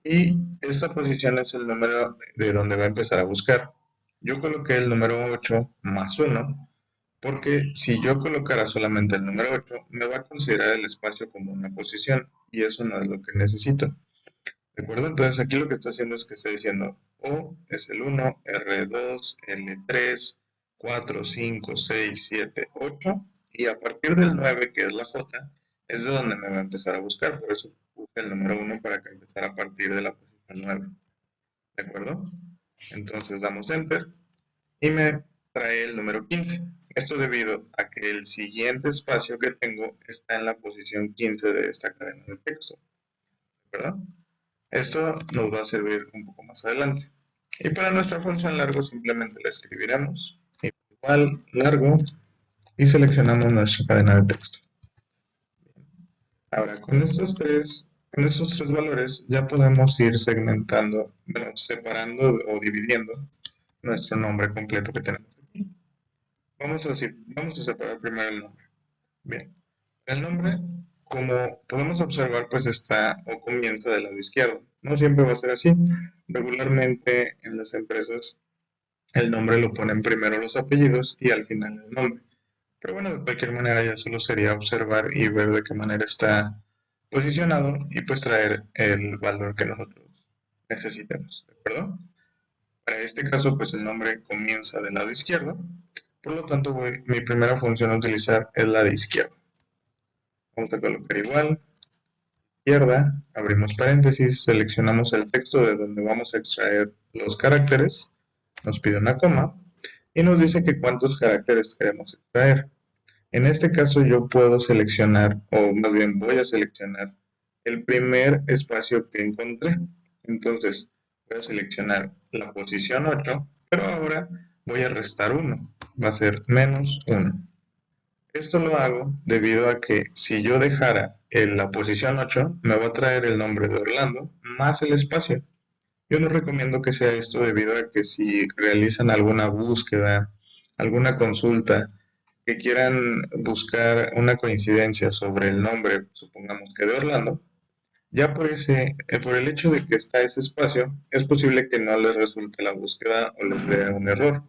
[SPEAKER 1] y esta posición es el número de donde va a empezar a buscar. Yo coloqué el número 8 más 1, porque si yo colocara solamente el número 8, me va a considerar el espacio como una posición, y eso no es lo que necesito. ¿De acuerdo? Entonces aquí lo que está haciendo es que está diciendo O es el 1, R2, L3, 4, 5, 6, 7, 8, y a partir del 9, que es la J, es de donde me va a empezar a buscar. Por eso puse el número 1 para que empezara a partir de la posición 9. ¿De acuerdo? Entonces damos Enter y me trae el número 15. Esto debido a que el siguiente espacio que tengo está en la posición 15 de esta cadena de texto. ¿De acuerdo? Esto nos va a servir un poco más adelante. Y para nuestra función largo simplemente la escribiremos igual largo y seleccionamos nuestra cadena de texto. Ahora con estos tres valores ya podemos ir segmentando, bueno, separando o dividiendo nuestro nombre completo que tenemos aquí. Vamos a separar primero el nombre. Bien, el nombre, como podemos observar, pues está o comienza del lado izquierdo. No siempre va a ser así. Regularmente en las empresas el nombre lo ponen primero los apellidos y al final el nombre. Pero bueno, de cualquier manera ya solo sería observar y ver de qué manera está posicionado y pues traer el valor que nosotros necesitemos, ¿de acuerdo? Para este caso pues el nombre comienza del lado izquierdo, por lo tanto mi primera función a utilizar es la de izquierda. Vamos a colocar igual, izquierda, abrimos paréntesis, seleccionamos el texto de donde vamos a extraer los caracteres, nos pide una coma y nos dice que cuántos caracteres queremos extraer. En este caso yo puedo seleccionar, o más bien voy a seleccionar el primer espacio que encontré. Entonces voy a seleccionar la posición 8, pero ahora voy a restar 1, va a ser menos 1. Esto lo hago debido a que si yo dejara en la posición 8, me va a traer el nombre de Orlando más el espacio. Yo no recomiendo que sea esto debido a que si realizan alguna búsqueda, alguna consulta, que quieran buscar una coincidencia sobre el nombre, supongamos que de Orlando, ya por el hecho de que está ese espacio, es posible que no les resulte la búsqueda o les dé un error,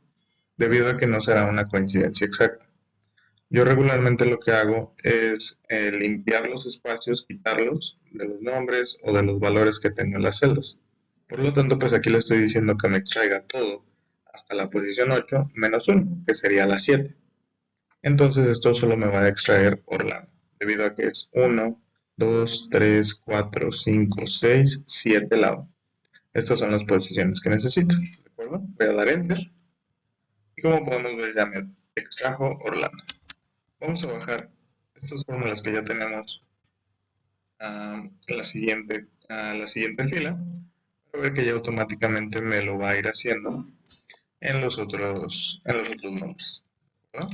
[SPEAKER 1] debido a que no será una coincidencia exacta. Yo regularmente lo que hago es limpiar los espacios, quitarlos de los nombres o de los valores que tengo en las celdas. Por lo tanto, pues aquí le estoy diciendo que me extraiga todo hasta la posición 8 menos 1, que sería la 7. Entonces esto solo me va a extraer Orlando, debido a que es 1, 2, 3, 4, 5, 6, 7 lados. Estas son las posiciones que necesito, ¿de acuerdo? Voy a dar Enter y como podemos ver ya me extrajo Orlando. Vamos a bajar estas fórmulas que ya tenemos a la siguiente fila para ver que ya automáticamente me lo va a ir haciendo en los otros nombres, ¿verdad?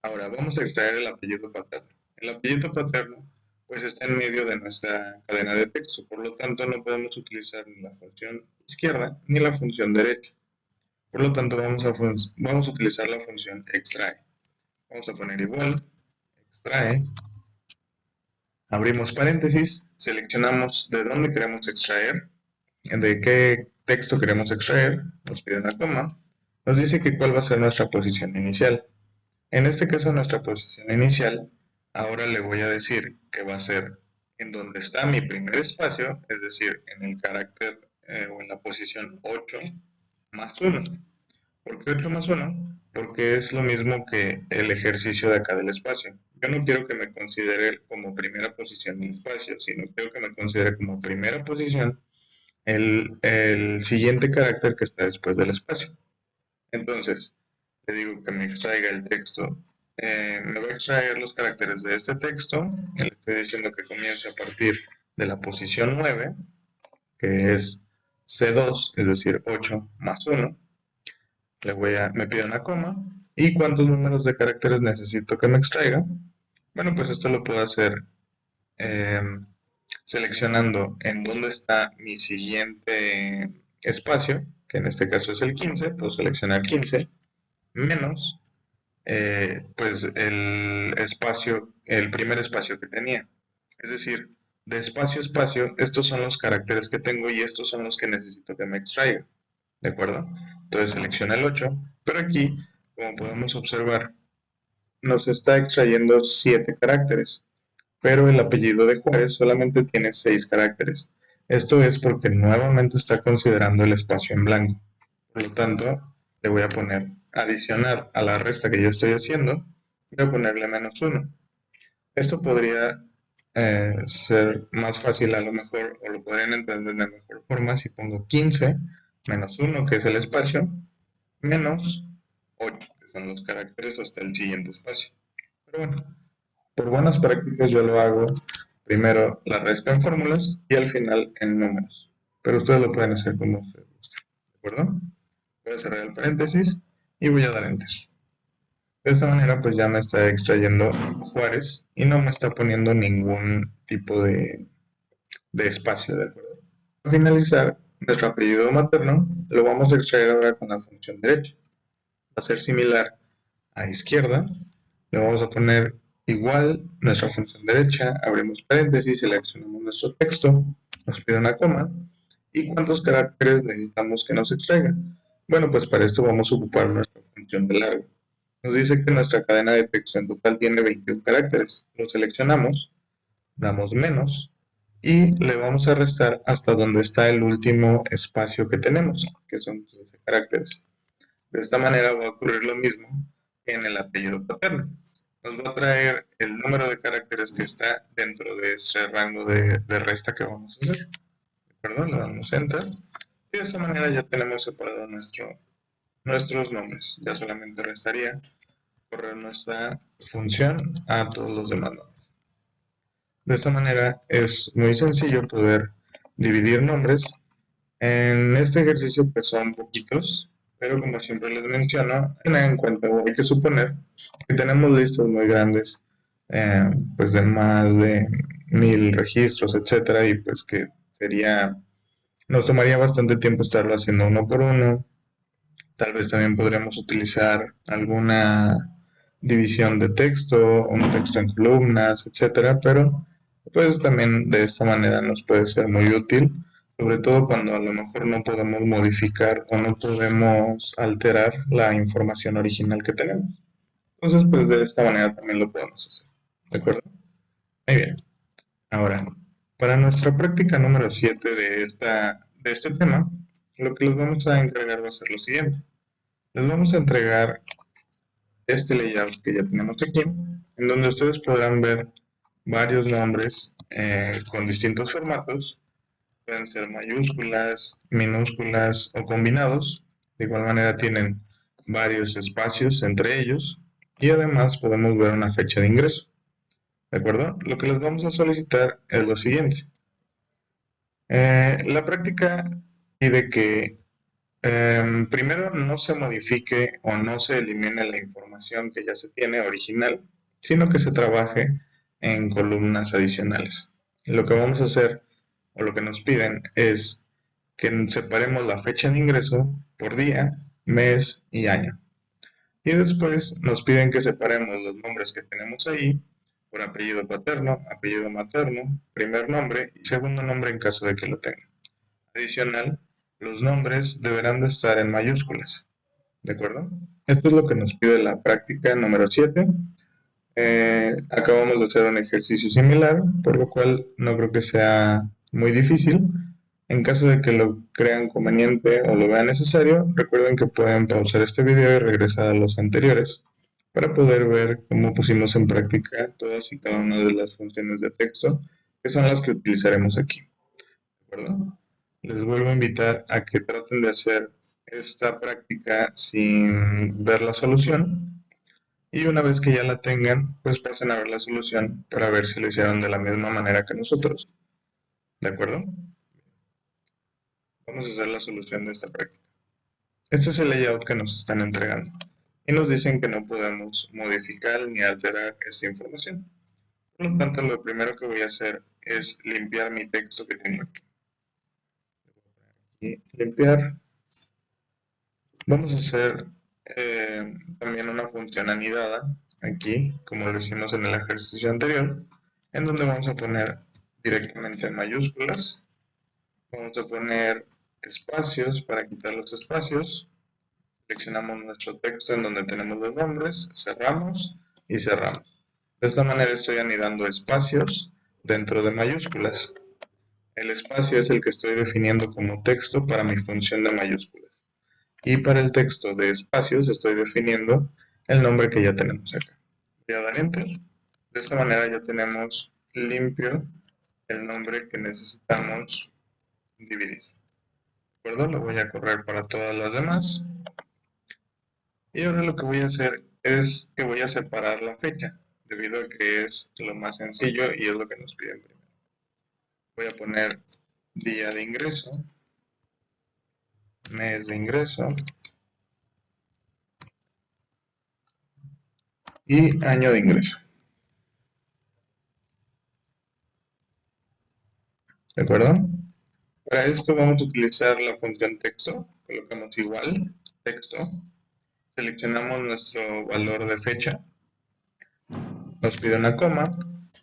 [SPEAKER 1] Ahora vamos a extraer el apellido paterno. El apellido paterno pues está en medio de nuestra cadena de texto, por lo tanto no podemos utilizar ni la función izquierda ni la función derecha. Por lo tanto vamos a utilizar la función extrae. Vamos a poner igual, extrae, abrimos paréntesis, seleccionamos de dónde queremos extraer, de qué texto queremos extraer, nos pide una coma, nos dice que cuál va a ser nuestra posición inicial. En este caso, nuestra posición inicial, ahora le voy a decir que va a ser en donde está mi primer espacio, es decir, en el carácter o en la posición 8 más 1. ¿Por qué 8 más 1? Porque es lo mismo que el ejercicio de acá del espacio. Yo no quiero que me considere como primera posición el espacio, sino quiero que me considere como primera posición el siguiente carácter que está después del espacio. Entonces, le digo que me extraiga el texto. Me va a extraer los caracteres de este texto. Le estoy diciendo que comience a partir de la posición 9, que es C2, es decir, 8 más 1. Me pide una coma. ¿Y cuántos números de caracteres necesito que me extraiga? Bueno, pues esto lo puedo hacer eh, seleccionando en dónde está mi siguiente espacio, que en este caso es el 15. Puedo seleccionar 15 menos pues el primer espacio que tenía. Es decir, de espacio a espacio, estos son los caracteres que tengo y estos son los que necesito que me extraiga. ¿De acuerdo? Entonces selecciona el 8, pero aquí, como podemos observar, nos está extrayendo 7 caracteres, pero el apellido de Juárez solamente tiene 6 caracteres. Esto es porque nuevamente está considerando el espacio en blanco. Por lo tanto, le voy a poner adicionar a la resta que yo estoy haciendo, voy a ponerle menos 1. Esto podría ser más fácil a lo mejor, o lo podrían entender de mejor forma si pongo 15 menos 1, que es el espacio, menos 8, que son los caracteres hasta el siguiente espacio. Pero bueno, por buenas prácticas yo lo hago primero la resta en fórmulas y al final en números. Pero ustedes lo pueden hacer como ustedes gusten. ¿De acuerdo? Voy a cerrar el paréntesis y voy a dar enter. De esta manera pues ya me está extrayendo Juárez y no me está poniendo ningún tipo de espacio, ¿de acuerdo? Para finalizar, nuestro apellido materno lo vamos a extraer ahora con la función derecha. Va a ser similar a izquierda. Le vamos a poner igual nuestra función derecha, abrimos paréntesis, seleccionamos nuestro texto, nos pide una coma. ¿Y cuántos caracteres necesitamos que nos extraiga? Bueno, pues para esto vamos a ocupar nuestra función de largo. Nos dice que nuestra cadena de texto en total tiene 21 caracteres. Lo seleccionamos, damos menos y le vamos a restar hasta donde está el último espacio que tenemos, que son 15 caracteres. De esta manera va a ocurrir lo mismo que en el apellido paterno. Nos va a traer el número de caracteres que está dentro de ese rango de resta que vamos a hacer. Perdón, le damos Enter. Y de esta manera ya tenemos separado nuestros nombres. Ya solamente restaría correr nuestra función a todos los demás nombres. De esta manera es muy sencillo poder dividir nombres. En este ejercicio pues son poquitos, pero como siempre les menciono, tengan en cuenta o hay que suponer que tenemos listas muy grandes, pues de más de 1000 registros, etcétera, y pues que nos tomaría bastante tiempo estarlo haciendo uno por uno. Tal vez también podríamos utilizar alguna división de texto, un texto en columnas, etcétera, pero pues también de esta manera nos puede ser muy útil, sobre todo cuando a lo mejor no podemos modificar o no podemos alterar la información original que tenemos. Entonces, pues de esta manera también lo podemos hacer. ¿De acuerdo? Muy bien. Ahora, para nuestra práctica número 7 de este tema, lo que les vamos a encargar va a ser lo siguiente. Les vamos a entregar este layout que ya tenemos aquí, en donde ustedes podrán ver varios nombres con distintos formatos. Pueden ser mayúsculas, minúsculas o combinados. De igual manera tienen varios espacios entre ellos y además podemos ver una fecha de ingreso. ¿De acuerdo? Lo que les vamos a solicitar es lo siguiente. La práctica pide que primero no se modifique o no se elimine la información que ya se tiene original, sino que se trabaje en columnas adicionales. Lo que vamos a hacer o lo que nos piden es que separemos la fecha de ingreso por día, mes y año. Y después nos piden que separemos los nombres que tenemos ahí por apellido paterno, apellido materno, primer nombre y segundo nombre en caso de que lo tenga. Adicional, los nombres deberán de estar en mayúsculas, ¿de acuerdo? Esto es lo que nos pide la práctica número 7. Acabamos de hacer un ejercicio similar, por lo cual no creo que sea muy difícil. En caso de que lo crean conveniente o lo vean necesario, recuerden que pueden pausar este video y regresar a los anteriores para poder ver cómo pusimos en práctica todas y cada una de las funciones de texto que son las que utilizaremos aquí. ¿De acuerdo? Les vuelvo a invitar a que traten de hacer esta práctica sin ver la solución y una vez que ya la tengan, pues pasen a ver la solución para ver si lo hicieron de la misma manera que nosotros. ¿De acuerdo? Vamos a hacer la solución de esta práctica. Este es el layout que nos están entregando y nos dicen que no podemos modificar ni alterar esta información. Por lo tanto, lo primero que voy a hacer es limpiar mi texto que tengo aquí. Y limpiar. Vamos a hacer también una función anidada aquí, como lo hicimos en el ejercicio anterior, en donde vamos a poner directamente en mayúsculas. Vamos a poner espacios para quitar los espacios. Seleccionamos nuestro texto en donde tenemos los nombres, cerramos y cerramos. De esta manera estoy anidando espacios dentro de mayúsculas. El espacio es el que estoy definiendo como texto para mi función de mayúsculas. Y para el texto de espacios estoy definiendo el nombre que ya tenemos acá. Voy a dar Enter. De esta manera ya tenemos limpio el nombre que necesitamos dividir. ¿De acuerdo? Lo voy a correr para todas las demás. Y ahora lo que voy a hacer es que voy a separar la fecha, debido a que es lo más sencillo y es lo que nos piden primero. Voy a poner día de ingreso, mes de ingreso y año de ingreso. ¿De acuerdo? Para esto vamos a utilizar la función texto. Colocamos igual, texto. Seleccionamos nuestro valor de fecha. Nos pide una coma.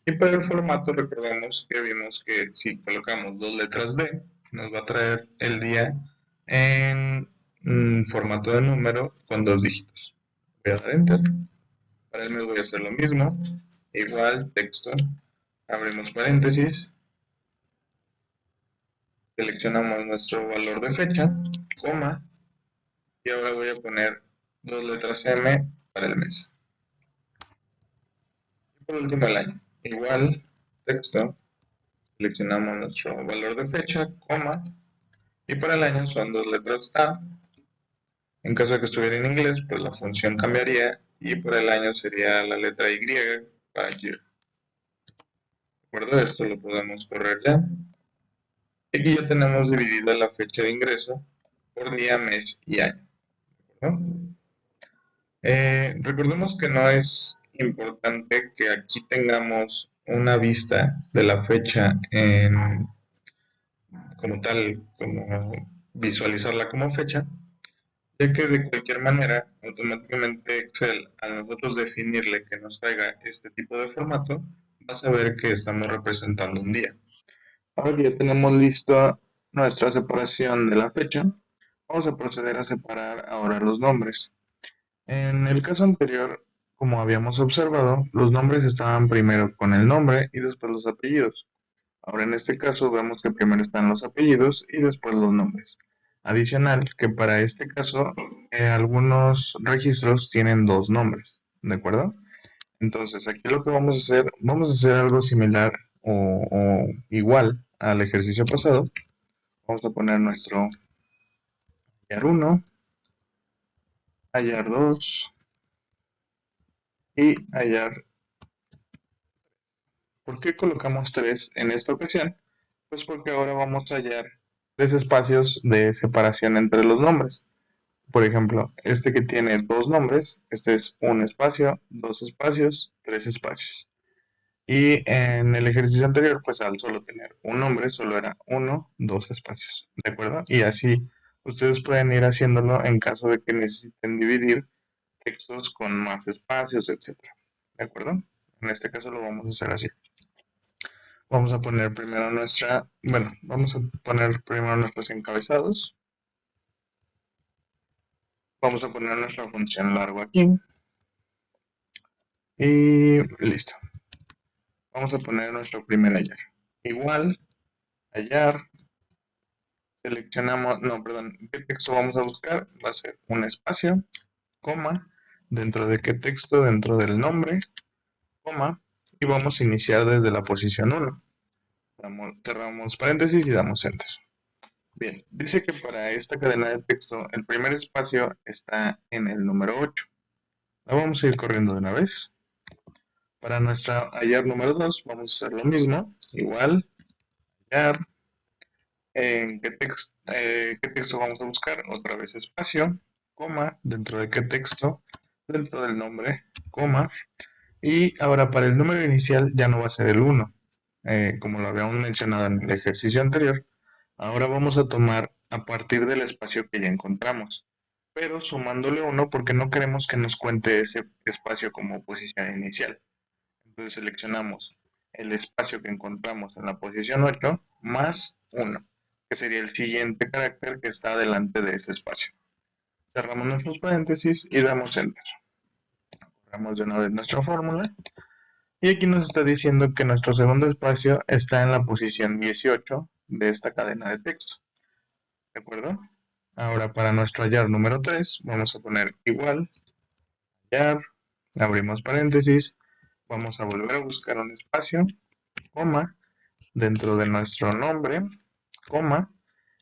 [SPEAKER 1] Y para el formato recordemos que vimos que si colocamos dos letras D, nos va a traer el día en formato de número con 2 dígitos. Voy a dar Enter. Para el mes voy a hacer lo mismo. Igual, texto. Abrimos paréntesis. Seleccionamos nuestro valor de fecha, coma, y ahora voy a poner 2 letras M para el mes. Y por último el año. Igual, texto, seleccionamos nuestro valor de fecha, coma, y para el año son 2 letras A. En caso de que estuviera en inglés, pues la función cambiaría y para el año sería la letra Y para year. ¿De acuerdo? Esto lo podemos correr ya. Y aquí ya tenemos dividida la fecha de ingreso por día, mes y año. ¿De acuerdo? Recordemos que no es importante que aquí tengamos una vista de la fecha como tal, como visualizarla como fecha, ya que de cualquier manera, automáticamente Excel, al nosotros definirle que nos traiga este tipo de formato, va a saber que estamos representando un día. Ahora que ya tenemos lista nuestra separación de la fecha, vamos a proceder a separar ahora los nombres. En el caso anterior, como habíamos observado, los nombres estaban primero con el nombre y después los apellidos. Ahora en este caso vemos que primero están los apellidos y después los nombres. Adicional, que para este caso algunos registros tienen dos nombres, ¿de acuerdo? Entonces, aquí lo que vamos a hacer algo similar o igual al ejercicio pasado. Vamos a poner nuestro hallar 1, hallar 2 y hallar. ¿Por qué colocamos 3 en esta ocasión? Pues porque ahora vamos a hallar 3 espacios de separación entre los nombres. Por ejemplo, este que tiene dos nombres, este es un espacio, dos espacios, tres espacios. Y en el ejercicio anterior, pues al solo tener un nombre, solo era uno, dos espacios, ¿de acuerdo? Y así ustedes pueden ir haciéndolo en caso de que necesiten dividir textos con más espacios, etcétera, ¿de acuerdo? En este caso lo vamos a hacer así. Vamos a poner primero vamos a poner primero nuestros encabezados. Vamos a poner nuestra función largo aquí. Y listo. Vamos a poner nuestro primer hallar. Igual, hallar, seleccionamos, no, perdón, ¿qué texto vamos a buscar? Va a ser un espacio, coma, dentro de qué texto, dentro del nombre, coma, y vamos a iniciar desde la posición 1. Cerramos paréntesis y damos enter. Bien, dice que para esta cadena de texto el primer espacio está en el número 8. La vamos a ir corriendo de una vez. Para nuestra hallar número 2 vamos a hacer lo mismo. Igual, hallar. ¿En qué texto vamos a buscar? Otra vez espacio, coma, dentro de qué texto, dentro del nombre, coma. Y ahora para el número inicial ya no va a ser el 1, como lo habíamos mencionado en el ejercicio anterior. Ahora vamos a tomar a partir del espacio que ya encontramos, pero sumándole 1 porque no queremos que nos cuente ese espacio como posición inicial. Entonces seleccionamos el espacio que encontramos en la posición 8 más 1, que sería el siguiente carácter que está delante de ese espacio. Cerramos nuestros paréntesis y damos enter. Corremos de una vez nuestra fórmula. Y aquí nos está diciendo que nuestro segundo espacio está en la posición 18 de esta cadena de texto. ¿De acuerdo? Ahora para nuestro hallar número 3 vamos a poner igual, hallar, abrimos paréntesis, vamos a volver a buscar un espacio, coma, dentro de nuestro nombre, coma,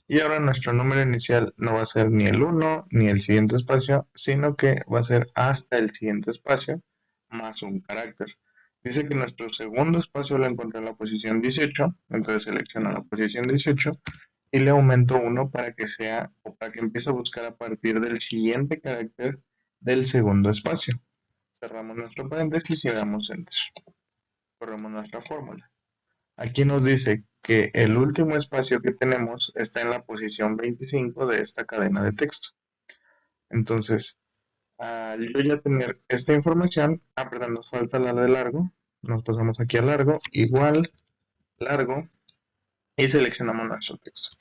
[SPEAKER 1] y ahora nuestro número inicial no va a ser ni el 1 ni el siguiente espacio, sino que va a ser hasta el siguiente espacio más un carácter. Dice que nuestro segundo espacio lo encontré en la posición 18, entonces selecciono la posición 18 y le aumento 1 para que sea o para que empiece a buscar a partir del siguiente carácter del segundo espacio. Cerramos nuestro paréntesis y damos enter. Corremos nuestra fórmula. Aquí nos dice que el último espacio que tenemos está en la posición 25 de esta cadena de texto. Entonces, al yo ya tener esta información, perdón, nos falta la de largo, nos pasamos aquí a largo, igual, largo, y seleccionamos nuestro texto.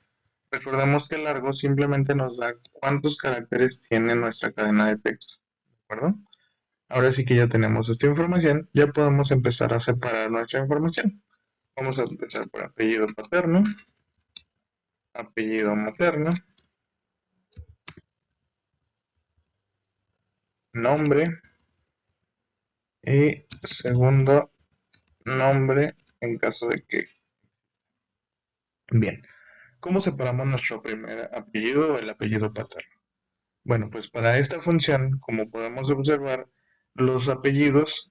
[SPEAKER 1] Recordemos que largo simplemente nos da cuántos caracteres tiene nuestra cadena de texto, ¿de acuerdo? Ahora sí que ya tenemos esta información, ya podemos empezar a separar nuestra información. Vamos a empezar por apellido paterno, apellido materno, nombre y segundo nombre en caso de que. Bien, ¿cómo separamos nuestro primer apellido o el apellido paterno? Bueno, pues para esta función, como podemos observar, los apellidos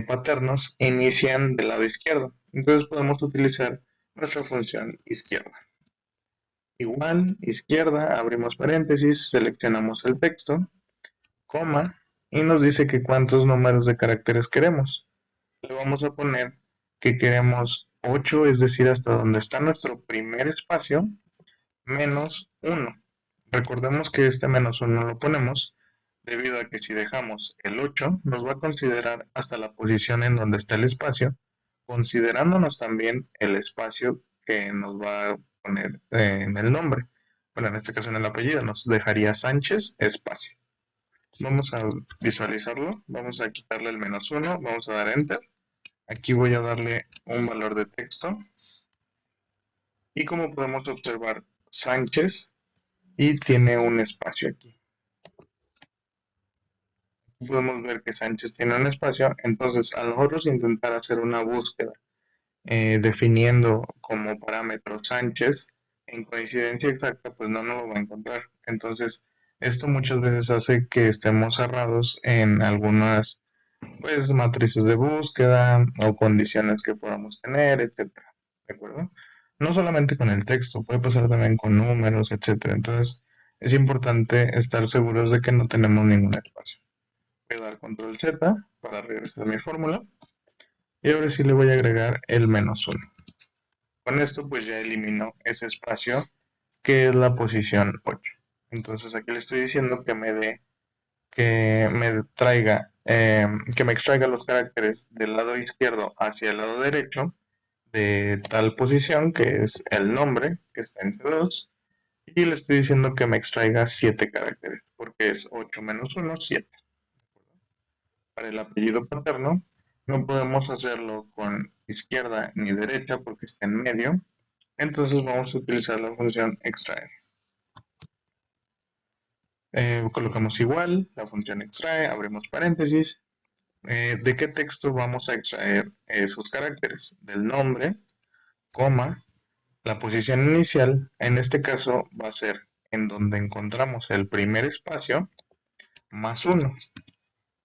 [SPEAKER 1] paternos inician del lado izquierdo. Entonces podemos utilizar nuestra función izquierda. Igual, izquierda, abrimos paréntesis, seleccionamos el texto, coma, y nos dice que cuántos números de caracteres queremos. Le vamos a poner que queremos 8, es decir, hasta donde está nuestro primer espacio, menos 1. Recordemos que este menos 1 lo ponemos debido a que si dejamos el 8, nos va a considerar hasta la posición en donde está el espacio, considerándonos también el espacio que nos va a poner en el nombre. Bueno, en este caso en el apellido nos dejaría Sánchez espacio. Vamos a visualizarlo, vamos a quitarle el menos 1, vamos a dar enter. Aquí voy a darle un valor de texto. Y como podemos observar, Sánchez y tiene un espacio aquí. Podemos ver que Sánchez tiene un espacio, entonces a nosotros intentar hacer una búsqueda definiendo como parámetro Sánchez en coincidencia exacta, pues no nos lo va a encontrar. Entonces, esto muchas veces hace que estemos cerrados en algunas pues matrices de búsqueda o condiciones que podamos tener, etcétera. ¿De acuerdo? No solamente con el texto, puede pasar también con números, etcétera. Entonces, es importante estar seguros de que no tenemos ningún espacio. Voy a dar control Z para regresar a mi fórmula. Y ahora sí le voy a agregar el -1. Con esto pues ya elimino ese espacio que es la posición 8. Entonces aquí le estoy diciendo que me traiga, que me extraiga los caracteres del lado izquierdo hacia el lado derecho de tal posición que es el nombre que está en C2 y le estoy diciendo que me extraiga 7 caracteres porque es 8 menos 1, 7. Para el apellido paterno no podemos hacerlo con izquierda ni derecha porque está en medio, entonces vamos a utilizar la función extraer. Colocamos igual, la función extrae, abrimos paréntesis. ¿De qué texto vamos a extraer esos caracteres? Del nombre, coma, la posición inicial, en este caso va a ser en donde encontramos el primer espacio, más 1.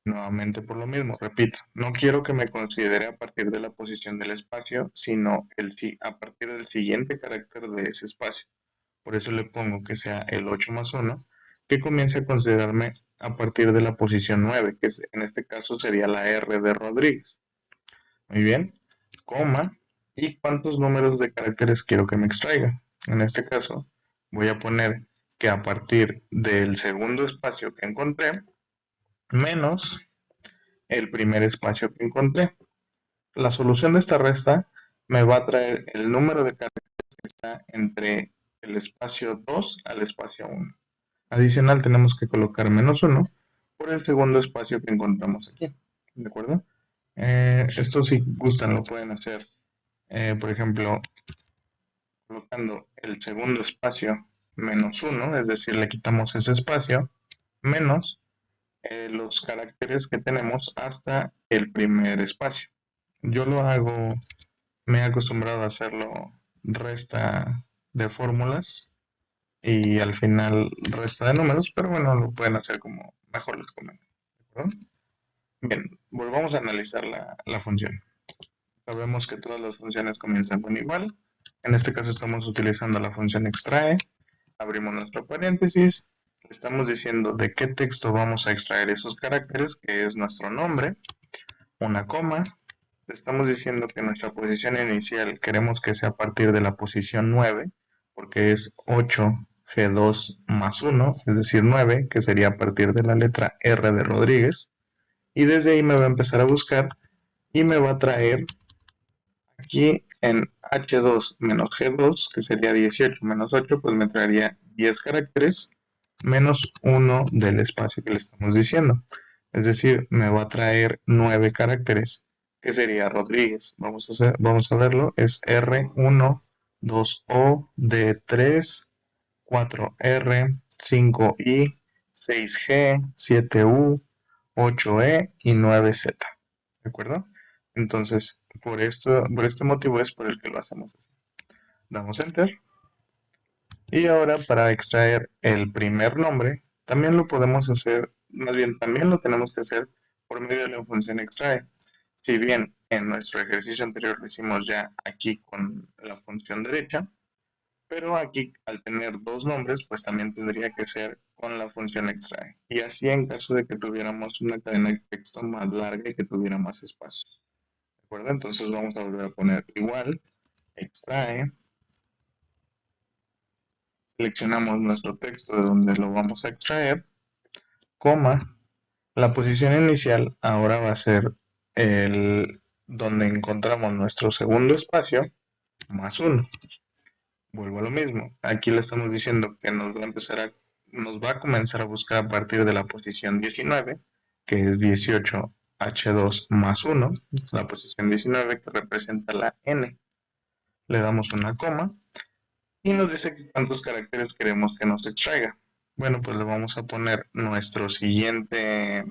[SPEAKER 1] Nuevamente por lo mismo, repito, no quiero que me considere a partir de la posición del espacio, sino a partir del siguiente carácter de ese espacio. Por eso le pongo que sea el 8 más 1, que comience a considerarme a partir de la posición 9, que en este caso sería la R de Rodríguez. Muy bien, coma, ¿y cuántos números de caracteres quiero que me extraiga? En este caso, voy a poner que a partir del segundo espacio que encontré, menos el primer espacio que encontré. La solución de esta resta me va a traer el número de caracteres que está entre el espacio 2 al espacio 1. Adicional tenemos que colocar -1 por el segundo espacio que encontramos aquí. ¿De acuerdo? Esto si gustan lo pueden hacer, por ejemplo, colocando el segundo espacio -1, es decir, le quitamos ese espacio, menos los caracteres que tenemos hasta el primer espacio. Yo lo hago, me he acostumbrado a hacerlo resta de fórmulas y al final resta de números, pero bueno, lo pueden hacer como mejor les convenga. Bien, volvamos a analizar la función. Sabemos que todas las funciones comienzan con igual. En este caso estamos utilizando la función extrae. Abrimos nuestro paréntesis. Estamos diciendo de qué texto vamos a extraer esos caracteres, que es nuestro nombre, una coma. Le estamos diciendo que nuestra posición inicial queremos que sea a partir de la posición 9, porque es 8G2 más 1, es decir, 9, que sería a partir de la letra R de Rodríguez. Y desde ahí me va a empezar a buscar y me va a traer aquí en H2 menos G2, que sería 18 menos 8, pues me traería 10 caracteres menos 1 del espacio que le estamos diciendo. Es decir, me va a traer 9 caracteres, que sería Rodríguez. Vamos a verlo. Es R1, 2O, D3, 4R, 5I, 6G, 7U, 8E y 9Z. ¿De acuerdo? Entonces, por este motivo es por el que lo hacemos así. Damos Enter. Y ahora para extraer el primer nombre, también lo podemos hacer, más bien también lo tenemos que hacer por medio de la función extrae. Si bien en nuestro ejercicio anterior lo hicimos ya aquí con la función derecha, pero aquí al tener dos nombres, pues también tendría que ser con la función extrae. Y así en caso de que tuviéramos una cadena de texto más larga y que tuviera más espacios. ¿De acuerdo? Entonces vamos a volver a poner igual, extrae, seleccionamos nuestro texto de donde lo vamos a extraer, coma, la posición inicial ahora va a ser el donde encontramos nuestro segundo espacio, más 1. Vuelvo a lo mismo, aquí le estamos diciendo que nos va a comenzar a buscar a partir de la posición 19, que es 18H2 más 1, la posición 19 que representa la N. Le damos una coma y nos dice que cuántos caracteres queremos que nos extraiga. Bueno, pues le vamos a poner nuestro siguiente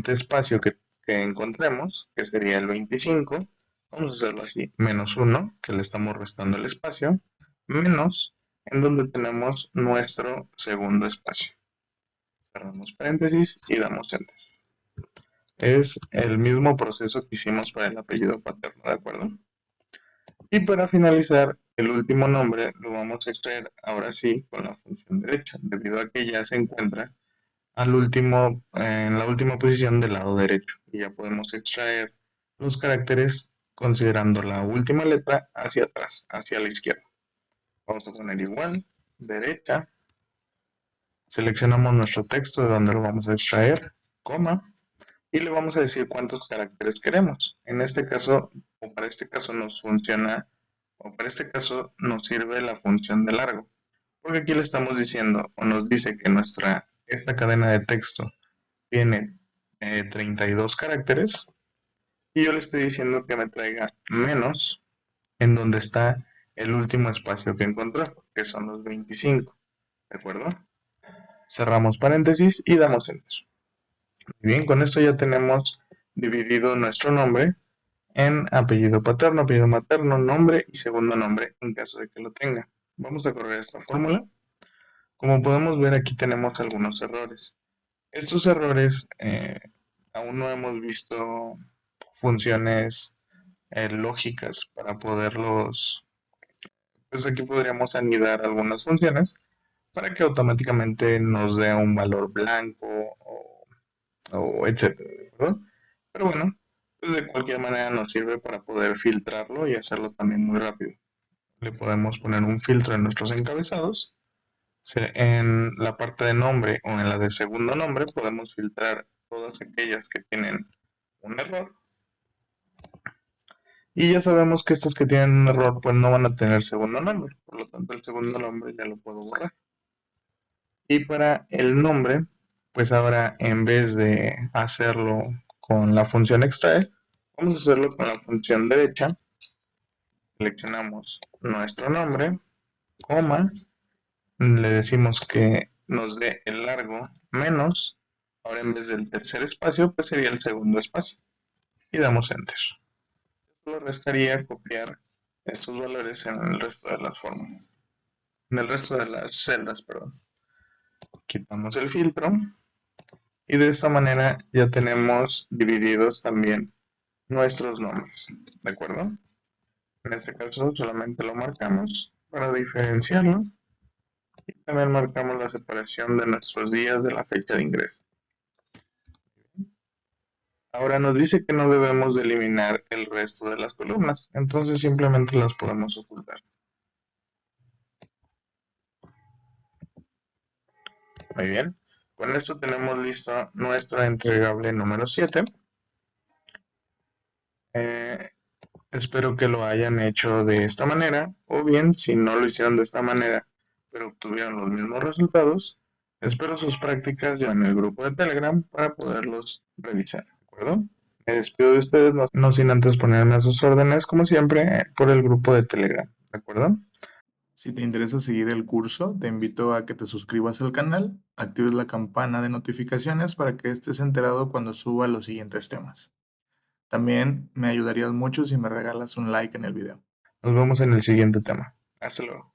[SPEAKER 1] espacio que encontremos, que sería el 25. Vamos a hacerlo así, menos 1, que le estamos restando el espacio, menos en donde tenemos nuestro segundo espacio. Cerramos paréntesis y damos enter. Es el mismo proceso que hicimos para el apellido paterno, ¿de acuerdo? Y para finalizar, el último nombre lo vamos a extraer ahora sí con la función derecha, debido a que ya se encuentra al último, en la última posición del lado derecho. Y ya podemos extraer los caracteres considerando la última letra hacia atrás, hacia la izquierda. Vamos a poner igual, derecha, seleccionamos nuestro texto de donde lo vamos a extraer, coma, y le vamos a decir cuántos caracteres queremos. En este caso, o para este caso nos funciona, o para este caso nos sirve la función de largo, porque aquí le estamos diciendo, o nos dice que esta cadena de texto tiene 32 caracteres, y yo le estoy diciendo que me traiga menos en donde está el último espacio que encontró, que son los 25, ¿de acuerdo? Cerramos paréntesis y damos enter. Bien, con esto ya tenemos dividido nuestro nombre en apellido paterno, apellido materno, nombre y segundo nombre en caso de que lo tenga. Vamos a correr esta fórmula. Como podemos ver, aquí tenemos algunos errores. Estos errores aún no hemos visto funciones lógicas para poderlos, pues aquí podríamos anidar algunas funciones para que automáticamente nos dé un valor blanco o etcétera, ¿verdad? Pero bueno, pues de cualquier manera nos sirve para poder filtrarlo y hacerlo también muy rápido. Le podemos poner un filtro en nuestros encabezados. En la parte de nombre o en la de segundo nombre podemos filtrar todas aquellas que tienen un error. Y ya sabemos que estas que tienen un error pues no van a tener segundo nombre. Por lo tanto el segundo nombre ya lo puedo borrar. Y para el nombre, pues ahora en vez de hacerlo con la función extraer, vamos a hacerlo con la función derecha. Seleccionamos nuestro nombre, coma, le decimos que nos dé el largo menos, ahora en vez del tercer espacio, pues sería el segundo espacio. Y damos enter. Solo restaría copiar estos valores en el resto de las fórmulas. En el resto de las celdas, perdón. Quitamos el filtro. Y de esta manera ya tenemos divididos también nuestros nombres, ¿de acuerdo? En este caso solamente lo marcamos para diferenciarlo y también marcamos la separación de nuestros días de la fecha de ingreso. Ahora nos dice que no debemos de eliminar el resto de las columnas, entonces simplemente las podemos ocultar. Muy bien, con esto tenemos listo nuestro entregable número 7. Espero que lo hayan hecho de esta manera, o bien si no lo hicieron de esta manera, pero obtuvieron los mismos resultados, espero sus prácticas ya en el grupo de Telegram para poderlos revisar, ¿de acuerdo? Me despido de ustedes, no sin antes ponerme a sus órdenes, como siempre, por el grupo de Telegram, ¿de acuerdo? Si te interesa seguir el curso, te invito a que te suscribas al canal, actives la campana de notificaciones para que estés enterado cuando suba los siguientes temas. También me ayudarías mucho si me regalas un like en el video. Nos vemos en el siguiente tema. Hasta luego.